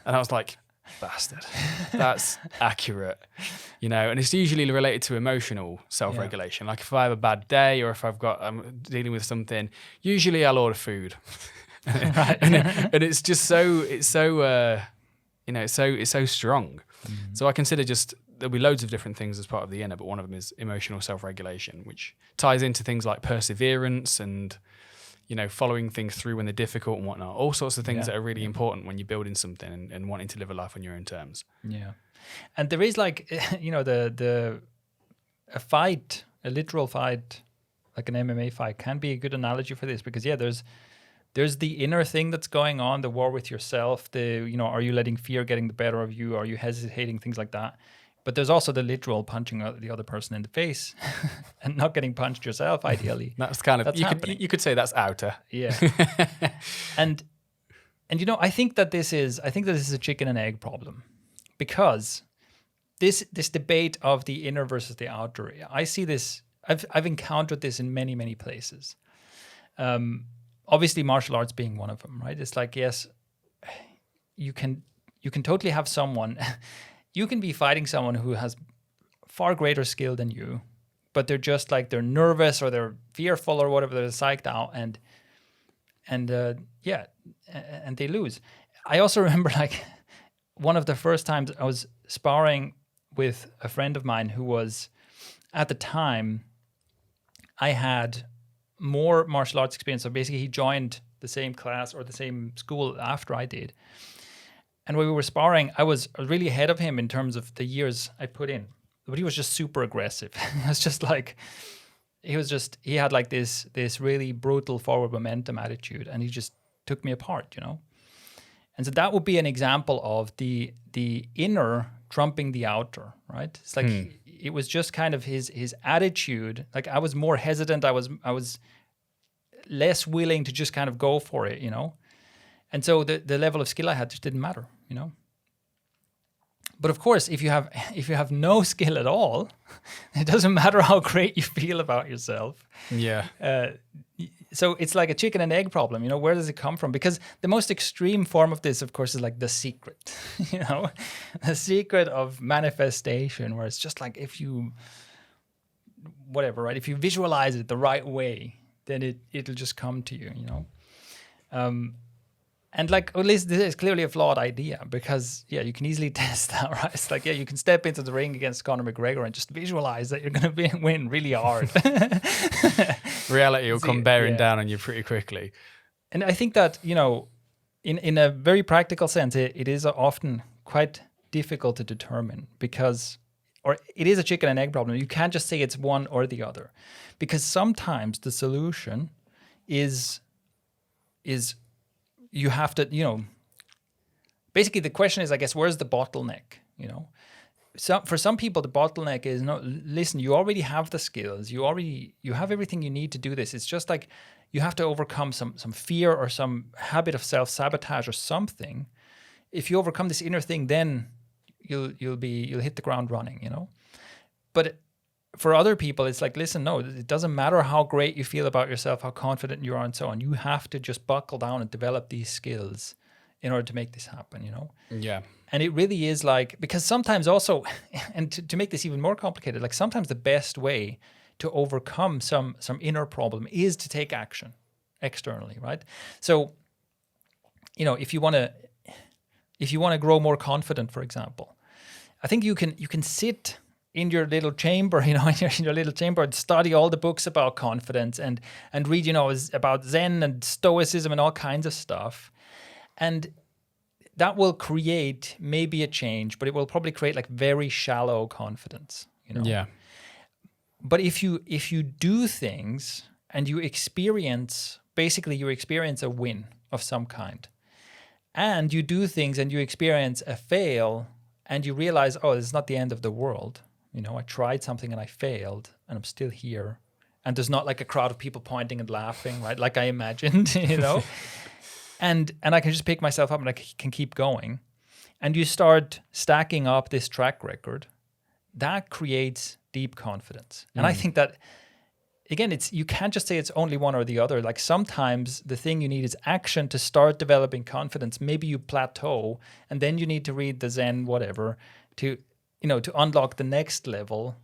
I was like, bastard, that's accurate, you know. And it's usually related to emotional self-regulation. Like if I have a bad day or if I'm dealing with something, usually I'll order food. and it's just it's so strong. So I consider there'll be loads of different things as part of the inner, but one of them is emotional self-regulation, which ties into things like perseverance and, you know, following things through when they're difficult and whatnot. All sorts of things that are really important when you're building something and wanting to live a life on your own terms. Yeah. And there is like, you know, a literal fight, like an MMA fight can be a good analogy for this because there's the inner thing that's going on, the war with yourself, are you letting fear getting the better of you? Are you hesitating? Things like that. But there's also the literal punching the other person in the face and not getting punched yourself, ideally. That's kind of, you could say that's outer. Yeah. and you know, I think that this is a chicken and egg problem because this debate of the inner versus the outer, I see this, I've encountered this in many, many places. Obviously martial arts being one of them, right? It's like, yes, you can totally have someone, you can be fighting someone who has far greater skill than you, but they're just like, they're nervous or they're fearful or whatever, they're psyched out and they lose. I also remember like one of the first times I was sparring with a friend of mine who was, at the time, I had more martial arts experience. So basically he joined the same class or the same school after I did. And when we were sparring, I was really ahead of him in terms of the years I put in. But he was just super aggressive. It was just like, he had like this really brutal forward momentum attitude and he just took me apart, you know? And so that would be an example of the inner trumping the outer, right? It's like it was just kind of his attitude. Like I was more hesitant. I was less willing to just kind of go for it, you know? And so the level of skill I had just didn't matter, you know? But of course, if you have no skill at all, it doesn't matter how great you feel about yourself. Yeah. So it's like a chicken and egg problem, you know? Where does it come from? Because the most extreme form of this, of course, is like The Secret, you know? The secret of manifestation, where it's just like if you visualize it the right way, then it'll just come to you, you know? And like, at least this is clearly a flawed idea because, you can easily test that, right? It's like, you can step into the ring against Conor McGregor and just visualize that you're going to win really hard. Reality will come bearing down on you pretty quickly. And I think that, you know, in a very practical sense, it is often quite difficult to determine or it is a chicken and egg problem. You can't just say it's one or the other because sometimes the solution is you have to, you know, basically the question is, I guess, where's the bottleneck, you know? So for some people, the bottleneck is, no, listen, you already have the skills. You have everything you need to do this. It's just like you have to overcome some fear or some habit of self-sabotage or something. If you overcome this inner thing, then you'll hit the ground running, you know? But for other people, it's like, listen, no, it doesn't matter how great you feel about yourself, how confident you are and so on. You have to just buckle down and develop these skills in order to make this happen, you know? Yeah. And it really is like, because sometimes also, and to make this even more complicated, like sometimes the best way to overcome some inner problem is to take action externally, right? So, you know, if you want to grow more confident, for example, I think you can sit in your little chamber, you know, in your little chamber and study all the books about confidence and read, you know, about Zen and Stoicism and all kinds of stuff. And that will create maybe a change, but it will probably create like very shallow confidence, you know? Yeah. But if you do things and you experience a win of some kind, and you do things and you experience a fail and you realize, oh, it's not the end of the world. You know, I tried something and I failed and I'm still here. And there's not like a crowd of people pointing and laughing, right? Like I imagined, you know? and I can just pick myself up and I can keep going. And you start stacking up this track record. That creates deep confidence. And I think that again, you can't just say it's only one or the other. Like sometimes the thing you need is action to start developing confidence. Maybe you plateau, and then you need to read the Zen whatever to unlock the next level.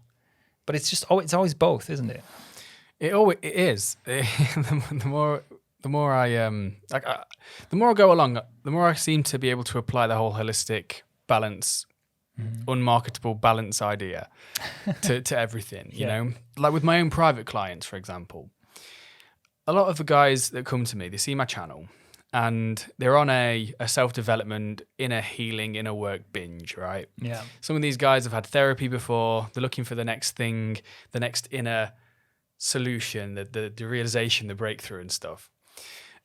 But it's always both, isn't it? It is. The more I the more I go along, the more I seem to be able to apply the whole holistic balance, unmarketable balance idea to everything. You know, like with my own private clients, for example. A lot of the guys that come to me, they see my channel, and they're on a self-development, inner healing, inner work binge, right? Yeah. Some of these guys have had therapy before. They're looking for the next thing, the next inner solution, the realization, the breakthrough and stuff.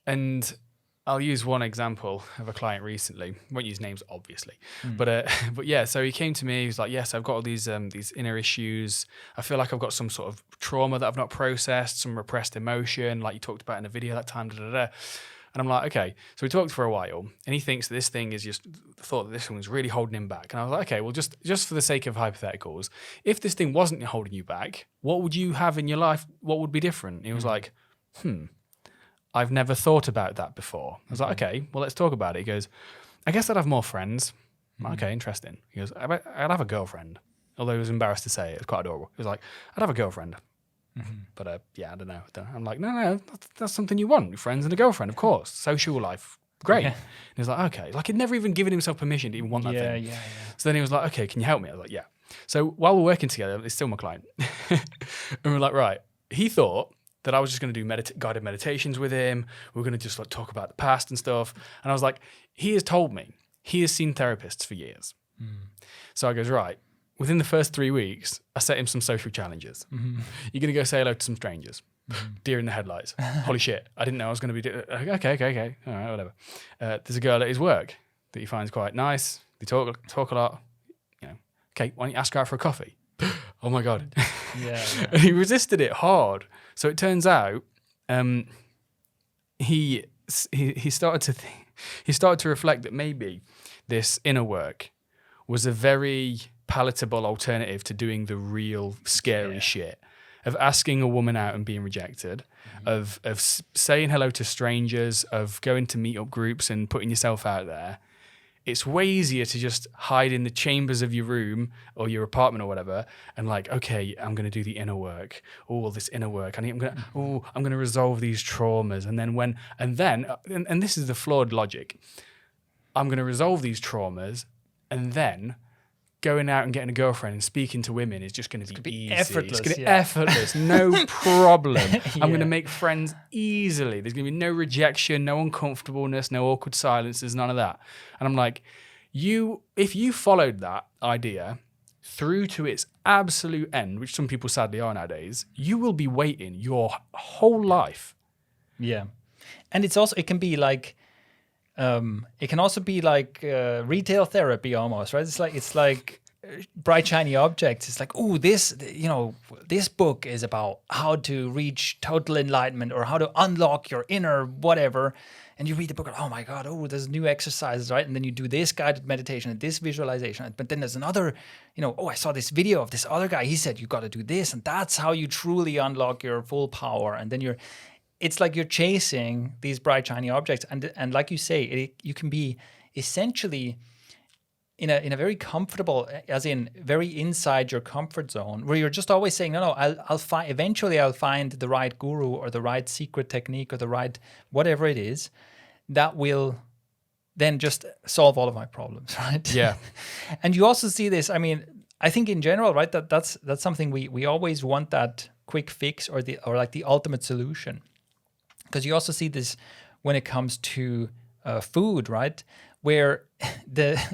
And I'll use one example of a client recently. Won't use names, obviously, but yeah. So he came to me. He was like, "Yes, I've got all these inner issues. I feel like I've got some sort of trauma that I've not processed, some repressed emotion, like you talked about in a video that time." And I'm like, "Okay." So we talked for a while, and he thinks that this thing is just thought that this one was really holding him back. And I was like, "Okay, well, just for the sake of hypotheticals, if this thing wasn't holding you back, what would you have in your life? What would be different?" And he was like, I've never thought about that before. I was like, okay, well, let's talk about it. He goes, I guess I'd have more friends. I'm like, okay, interesting. He goes, I'd have a girlfriend. Although he was embarrassed to say it. It's quite adorable. He was like, I'd have a girlfriend. But yeah, I don't know. I'm like, no, that's something you want. Friends and a girlfriend, of course. Social life, great. And he was like, okay. Like he'd never even given himself permission to even want that thing. Yeah. So then he was like, okay, can you help me? I was like, yeah. So while we're working together, it's still my client. And we're like, right. He thought that I was just going to do guided meditations with him. We were going to just like talk about the past and stuff. And I was like, he has told me he has seen therapists for years. So I goes, right. Within the first 3 weeks, I set him some social challenges. You're going to go say hello to some strangers. Deer in the headlights. Holy shit. I didn't know I was going to be okay. All right, whatever. There's a girl at his work that he finds quite nice. They talk a lot. You know, okay, why don't you ask her out for a coffee? Oh my God. Yeah. And he resisted it hard. So it turns out he started to reflect that maybe this inner work was a very palatable alternative to doing the real scary shit of asking a woman out and being rejected, of saying hello to strangers, of going to meetup groups and putting yourself out there. It's way easier to just hide in the chambers of your room or your apartment or whatever, and like, okay, I'm going to do the inner work. Oh, this inner work. I'm going to resolve these traumas, and this is the flawed logic. I'm going to resolve these traumas, and then going out and getting a girlfriend and speaking to women is just going to be easy. Effortless. It's going to be effortless, no problem. I'm going to Yeah. make friends easily. There's going to be no rejection, no uncomfortableness, no awkward silences, none of that. And I'm like, if you followed that idea through to its absolute end, which some people sadly are nowadays, you will be waiting your whole life. Yeah. And it can be like, it can also be like retail therapy almost, right? It's like bright shiny objects. It's like, oh, this book is about how to reach total enlightenment or how to unlock your inner whatever. And you read the book, oh my God, there's new exercises, right? And then you do this guided meditation and this visualization. But then there's another, I saw this video of this other guy. He said, you got to do this. And that's how you truly unlock your full power. And then it's like you're chasing these bright, shiny objects. And like you say, you can be essentially in a very comfortable, as in very inside your comfort zone, where you're just always saying, no, eventually I'll find the right guru or the right secret technique or the right whatever it is that will then just solve all of my problems, right? Yeah. And you also see this, I think in general, right, that's something we always want, that quick fix or like the ultimate solution. Because you also see this when it comes to food, right? Where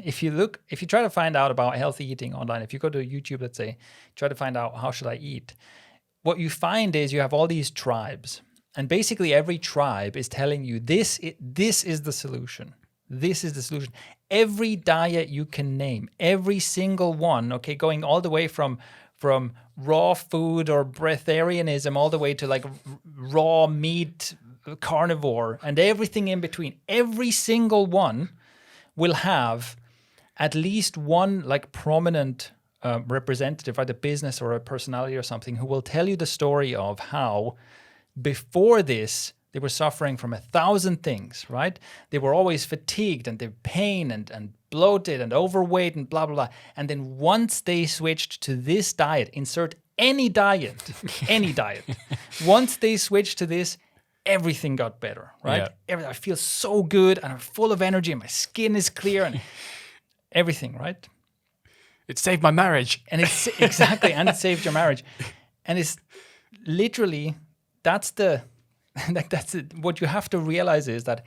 if you try to find out about healthy eating online, if you go to YouTube, let's say, try to find out how should I eat, what you find is you have all these tribes, and basically every tribe is telling you this is the solution. This is the solution. Every diet you can name, every single one, okay, going all the way from raw food or breatharianism all the way to like raw meat carnivore and everything in between, every single one will have at least one like prominent representative, right, a business or a personality or something, who will tell you the story of how before this they were suffering from 1,000 things, right? They were always fatigued and they pain and bloated and overweight and blah, blah, blah. And then once they switched to this diet, insert any diet, any diet. Once they switched to this, everything got better, right? I feel so good and I'm full of energy and my skin is clear and everything, right? It saved my marriage. And it's exactly, and it saved your marriage. And it's literally, that's what you have to realize is that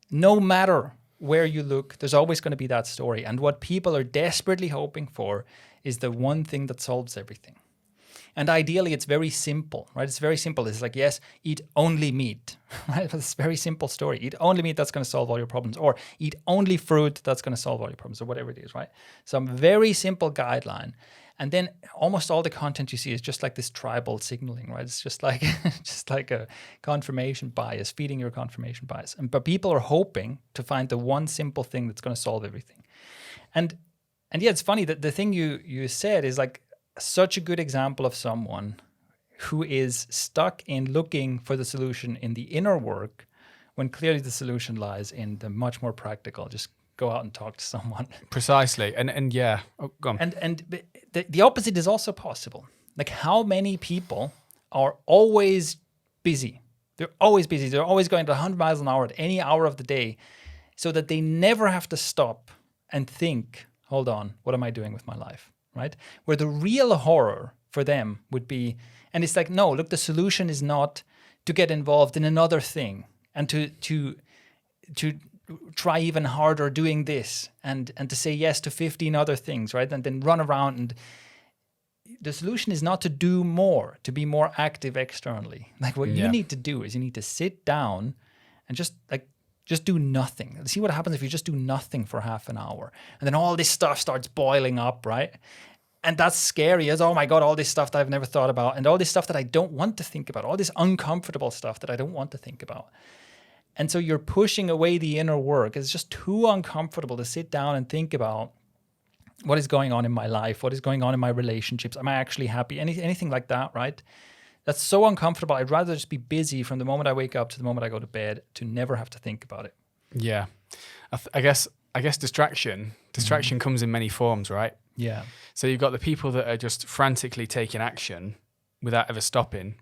no matter where you look, there's always going to be that story. And what people are desperately hoping for is the one thing that solves everything. And ideally, it's very simple, right? It's very simple. It's like, yes, eat only meat, right? It's a very simple story. Eat only meat, that's going to solve all your problems. Or eat only fruit, that's going to solve all your problems, or whatever it is, right? Some very simple guideline. And then almost all the content you see is just like this tribal signaling, right? It's just like a confirmation bias, feeding your confirmation bias. But people are hoping to find the one simple thing that's going to solve everything. And yeah, it's funny that the thing you said is like such a good example of someone who is stuck in looking for the solution in the inner work when clearly the solution lies in the much more practical, just go out and talk to someone. Precisely. And yeah, go on. And the opposite is also possible. Like, how many people are always busy? They're always busy. They're always going to 100 miles an hour at any hour of the day so that they never have to stop and think, hold on, what am I doing with my life? Right? Where the real horror for them would be, and it's like, no, look, the solution is not to get involved in another thing and to try even harder doing this and to say yes to 15 other things, right? And then run around. And the solution is not to do more, to be more active externally. Like, what you need to do is you need to sit down and just do nothing. See what happens if you just do nothing for half an hour. And then all this stuff starts boiling up, right? And that's scary as, oh my God, all this stuff that I've never thought about and all this stuff that I don't want to think about, all this uncomfortable stuff that I don't want to think about. And so you're pushing away the inner work. It's just too uncomfortable to sit down and think about what is going on in my life, what is going on in my relationships. Am I actually happy? Anything like that, right? That's so uncomfortable. I'd rather just be busy from the moment I wake up to the moment I go to bed to never have to think about it. Yeah. I guess distraction comes in many forms, right? Yeah. So you've got the people that are just frantically taking action without ever stopping,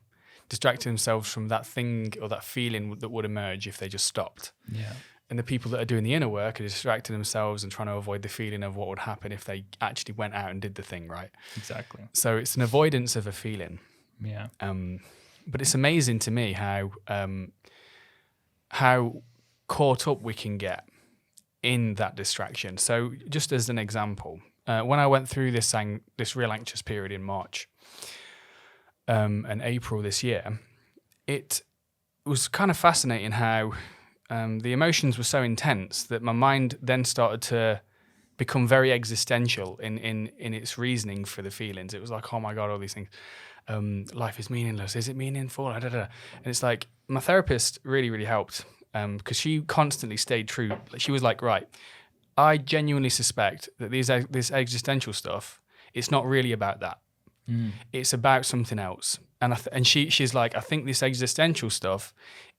distracting themselves from that thing or that feeling that would emerge if they just stopped. Yeah. And the people that are doing the inner work are distracting themselves and trying to avoid the feeling of what would happen if they actually went out and did the thing, right? Exactly. So it's an avoidance of a feeling. Yeah. But it's amazing to me how caught up we can get in that distraction. So just as an example, when I went through this real anxious period in March and April this year, it was kind of fascinating how the emotions were so intense that my mind then started to become very existential in its reasoning for the feelings. It was like, oh my God, all these things. Life is meaningless. Is it meaningful? And it's like, my therapist really, really helped because she constantly stayed true. She was like, right, I genuinely suspect that this existential stuff, it's not really about that. It's about something else. And she's like, I think this existential stuff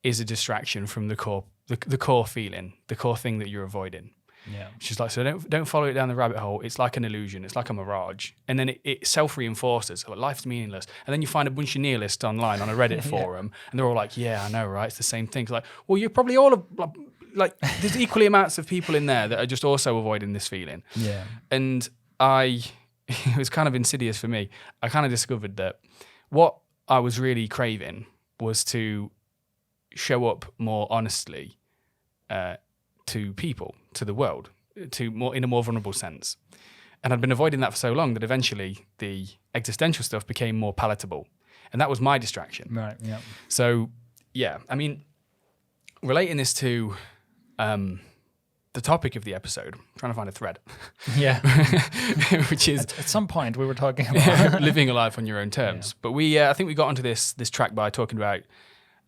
is a distraction from the core feeling, the core thing that you're avoiding. Yeah. She's like, so don't follow it down the rabbit hole. It's like an illusion. It's like a mirage. And then it self-reinforces. Like, life's meaningless. And then you find a bunch of nihilists online on a Reddit forum, and they're all like, yeah, I know, right? It's the same thing. It's like, well, you're probably all like there's equally amounts of people in there that are just also avoiding this feeling. Yeah. And it was kind of insidious for me. I kind of discovered that what I was really craving was to show up more honestly to people, to the world, in a more vulnerable sense. And I'd been avoiding that for so long that eventually the existential stuff became more palatable. And that was my distraction. Right, yeah. So, yeah, I mean, relating this to the topic of the episode, I'm trying to find a thread. Yeah. Which is... At some point we were talking about... living a life on your own terms. Yeah. But I think we got onto this track by talking about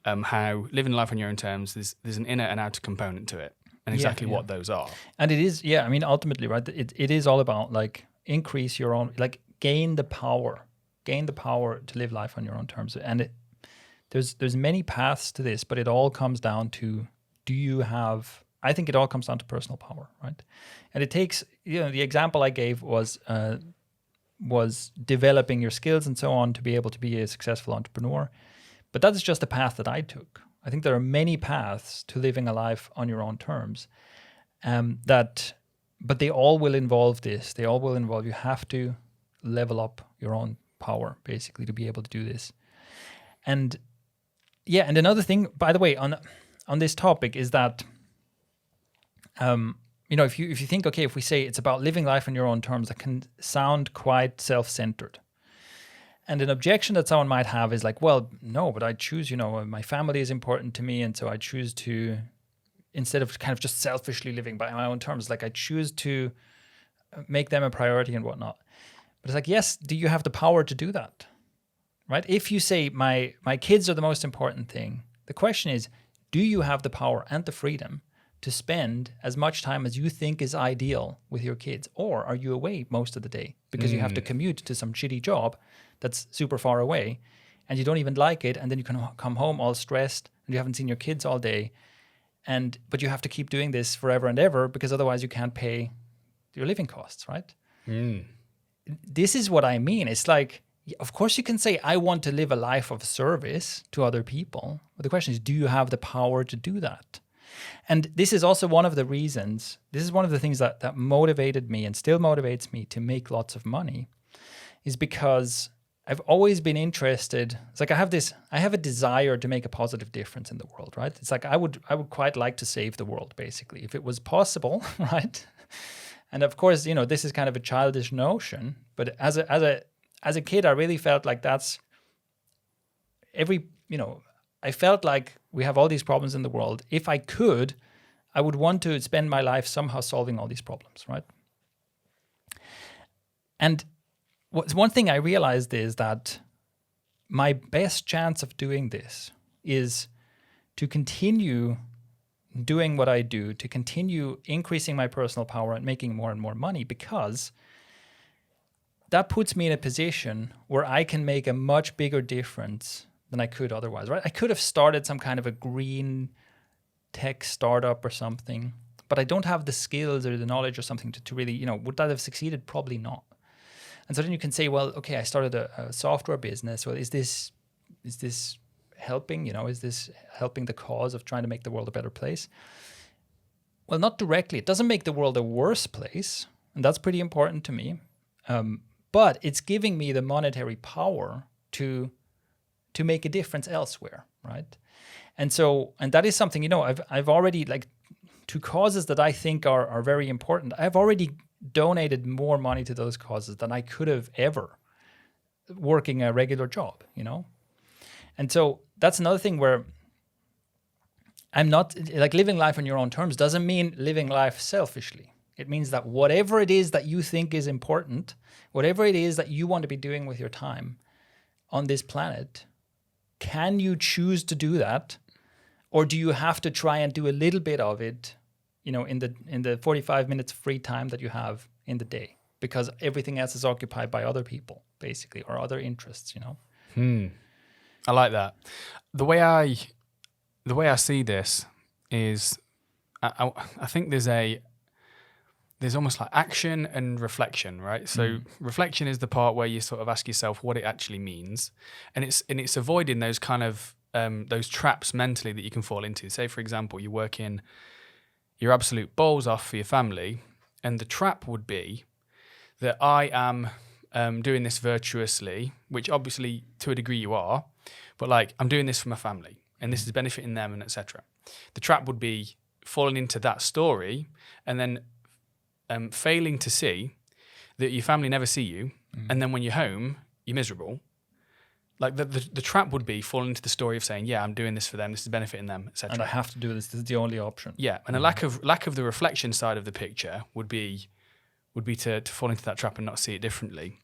how living life on your own terms, there's an inner and outer component to it. And exactly what those are. And it is, I mean, ultimately, right, it is all about, like, increase your own, like gain the power to live life on your own terms. And there's many paths to this, but it all comes down to, I think it all comes down to personal power, right? And it takes, the example I gave was developing your skills and so on to be able to be a successful entrepreneur. But that's just a path that I took. I think there are many paths to living a life on your own terms, but they all will involve this. They all will involve, you have to level up your own power, basically, to be able to do this. And yeah, and another thing, by the way, on this topic is that, if you think, okay, if we say it's about living life on your own terms, that can sound quite self-centered. And an objection that someone might have is like, well, no, but I choose, my family is important to me, and so I choose to, instead of kind of just selfishly living by my own terms, like I choose to make them a priority and whatnot. But it's like, yes, do you have the power to do that? Right? If you say my kids are the most important thing, the question is, do you have the power and the freedom to spend as much time as you think is ideal with your kids? Or are you away most of the day because you have to commute to some shitty job that's super far away and you don't even like it, and then you can come home all stressed and you haven't seen your kids all day, but you have to keep doing this forever and ever because otherwise you can't pay your living costs, right? This is what I mean. It's like, of course you can say, I want to live a life of service to other people. But the question is, do you have the power to do that? And this is also one of the reasons, this is one of the things that motivated me and still motivates me to make lots of money, is because I've always been interested. It's like I have a desire to make a positive difference in the world, right? It's like I would quite like to save the world, basically, if it was possible, right? And of course, this is kind of a childish notion, but as a kid, I really felt like that's I felt like we have all these problems in the world. If I could, I would want to spend my life somehow solving all these problems, right? And one thing I realized is that my best chance of doing this is to continue doing what I do, to continue increasing my personal power and making more and more money, because that puts me in a position where I can make a much bigger difference than I could otherwise, right? I could have started some kind of a green tech startup or something, but I don't have the skills or the knowledge or something to really, would that have succeeded? Probably not. And so then you can say, well, okay, I started a software business. Well, is this helping? Is this helping the cause of trying to make the world a better place? Well, not directly. It doesn't make the world a worse place, and that's pretty important to me. But it's giving me the monetary power to make a difference elsewhere, right? And that is something, I've already, like, to causes that I think are very important, I've already donated more money to those causes than I could have ever working a regular job, And so that's another thing where I'm not, like, living life on your own terms doesn't mean living life selfishly. It means that whatever it is that you think is important, whatever it is that you want to be doing with your time on this planet, can you choose to do that? Or do you have to try and do a little bit of it, in the 45 minutes free time that you have in the day? Because everything else is occupied by other people, basically, or other interests, I like that. The way I see this is, I think there's almost like action and reflection, right? So reflection is the part where you sort of ask yourself what it actually means, and it's avoiding those kind of those traps mentally that you can fall into. Say, for example, you're working your absolute balls off for your family, and the trap would be that I am doing this virtuously, which obviously to a degree you are, but like, I'm doing this for my family and this is benefiting them and etc. The trap would be falling into that story and then failing to see that your family never see you, and then when you're home, you're miserable. Like the trap would be falling into the story of saying, yeah, I'm doing this for them, this is benefiting them, etc. And I have to do this is the only option. Yeah, and a lack of the reflection side of the picture would be to fall into that trap and not see it differently.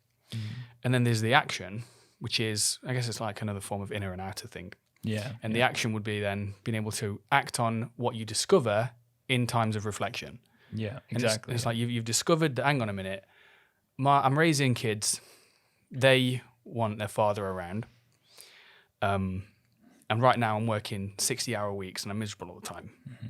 And then there's the action, which is, I guess it's like another form of inner and outer thing. Yeah. And the action would be then being able to act on what you discover in times of reflection. Yeah, exactly. It's like you've discovered that, hang on a minute, I'm raising kids. They want their father around. And right now I'm working 60-hour weeks and I'm miserable all the time. Mm-hmm.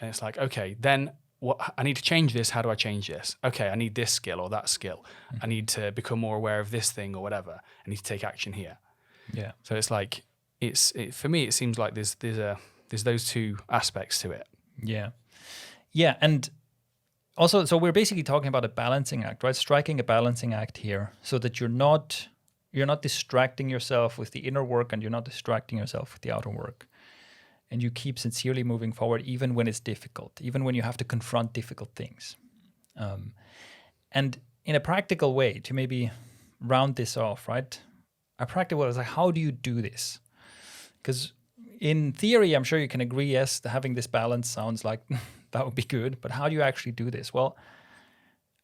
And it's like, okay, then what? I need to change this. How do I change this? Okay, I need this skill or that skill. Mm-hmm. I need to become more aware of this thing or whatever. I need to take action here. Yeah. So it's like, for me, it seems like there's those two aspects to it. Yeah. Yeah. And also, so we're basically talking about a balancing act, right? Striking a balancing act here so that you're not distracting yourself with the inner work and you're not distracting yourself with the outer work. And you keep sincerely moving forward, even when it's difficult, even when you have to confront difficult things. And in a practical way, to maybe round this off, right? A practical way is like, how do you do this? Because in theory, I'm sure you can agree, yes, having this balance sounds like that would be good. But how do you actually do this? Well,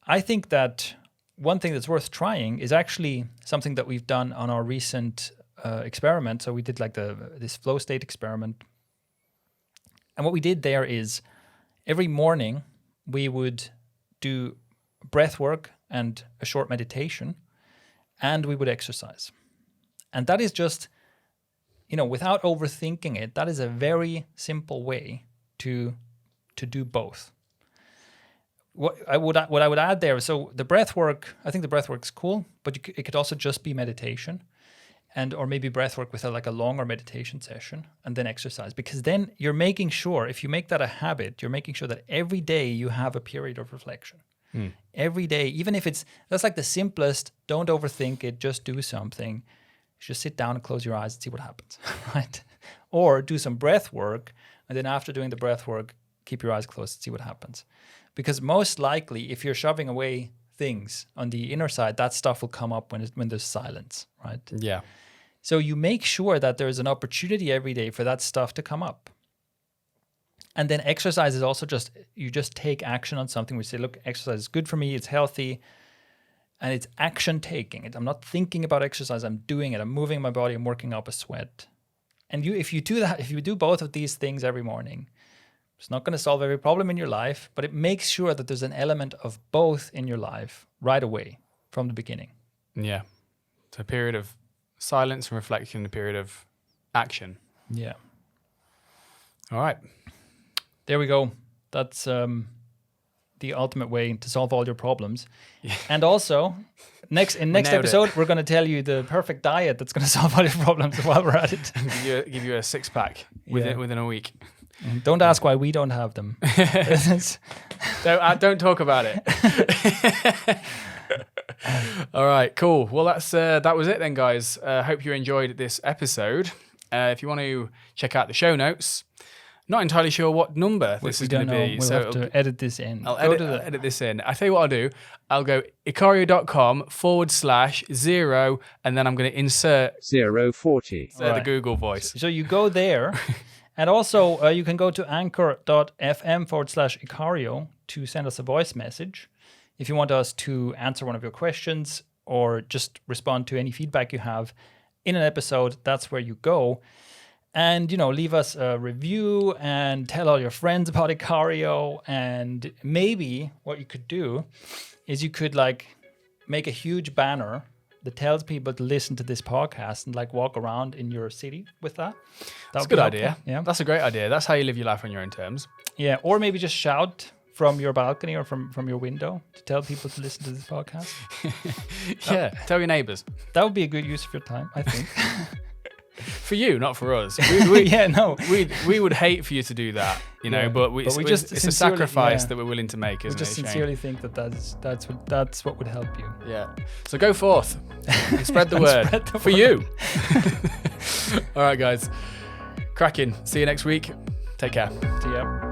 I think that one thing that's worth trying is actually something that we've done on our recent experiment. So we did like this flow state experiment. And what we did there is every morning we would do breath work and a short meditation, and we would exercise. And that is just, without overthinking it, that is a very simple way to do both. What I would add there, so the breath work, I think the breath work is cool, but it could also just be meditation, or maybe breath work with a longer meditation session, and then exercise. Because then you're making sure, if you make that a habit, you're making sure that every day you have a period of reflection. Every day, even if that's like the simplest, don't overthink it, just do something. Just sit down and close your eyes and see what happens, right? Or do some breath work, and then after doing the breath work, keep your eyes closed and see what happens. Because most likely, if you're shoving away things on the inner side, that stuff will come up when there's silence, right? Yeah. So you make sure that there's an opportunity every day for that stuff to come up. And then exercise is also you just take action on something. We say, look, exercise is good for me, it's healthy, and it's action taking. I'm not thinking about exercise, I'm doing it. I'm moving my body, I'm working up a sweat. And if you do that, if you do both of these things every morning, it's not going to solve every problem in your life, but it makes sure that there's an element of both in your life right away from the beginning. Yeah. So a period of silence and reflection, a period of action. Yeah. All right. There we go. That's the ultimate way to solve all your problems. Yeah. And also, next episode, we're going to tell you the perfect diet that's going to solve all your problems while we're at it. give you a 6-pack within a week. Don't ask why we don't have them. Don't talk about it. All right, cool. Well, that was it then, guys. Hope you enjoyed this episode. If you want to check out the show notes, not entirely sure what number this is going to be. We'll have to edit this in. I'll edit this in. I tell you what I'll do. I'll go ikario.com/0, and then I'm going to insert 040. The Google voice. So you go there. And also, you can go to anchor.fm/ikario to send us a voice message. If you want us to answer one of your questions or just respond to any feedback you have in an episode, that's where you go. And, leave us a review and tell all your friends about Ikario. And maybe what you could do is you could make a huge banner that tells people to listen to this podcast and walk around in your city with that. That's a good idea. Yeah. That's a great idea. That's how you live your life on your own terms. Yeah. Or maybe just shout from your balcony or from your window to tell people to listen to this podcast. Yeah. Tell your neighbors. That would be a good use of your time, I think. For you, not for us. We would hate for you to do that, but it's a sacrifice that we're willing to make, isn't it? We just sincerely think that's what would help you. Yeah. So go forth and spread the word for you. All right, guys. Cracking. See you next week. Take care. See ya.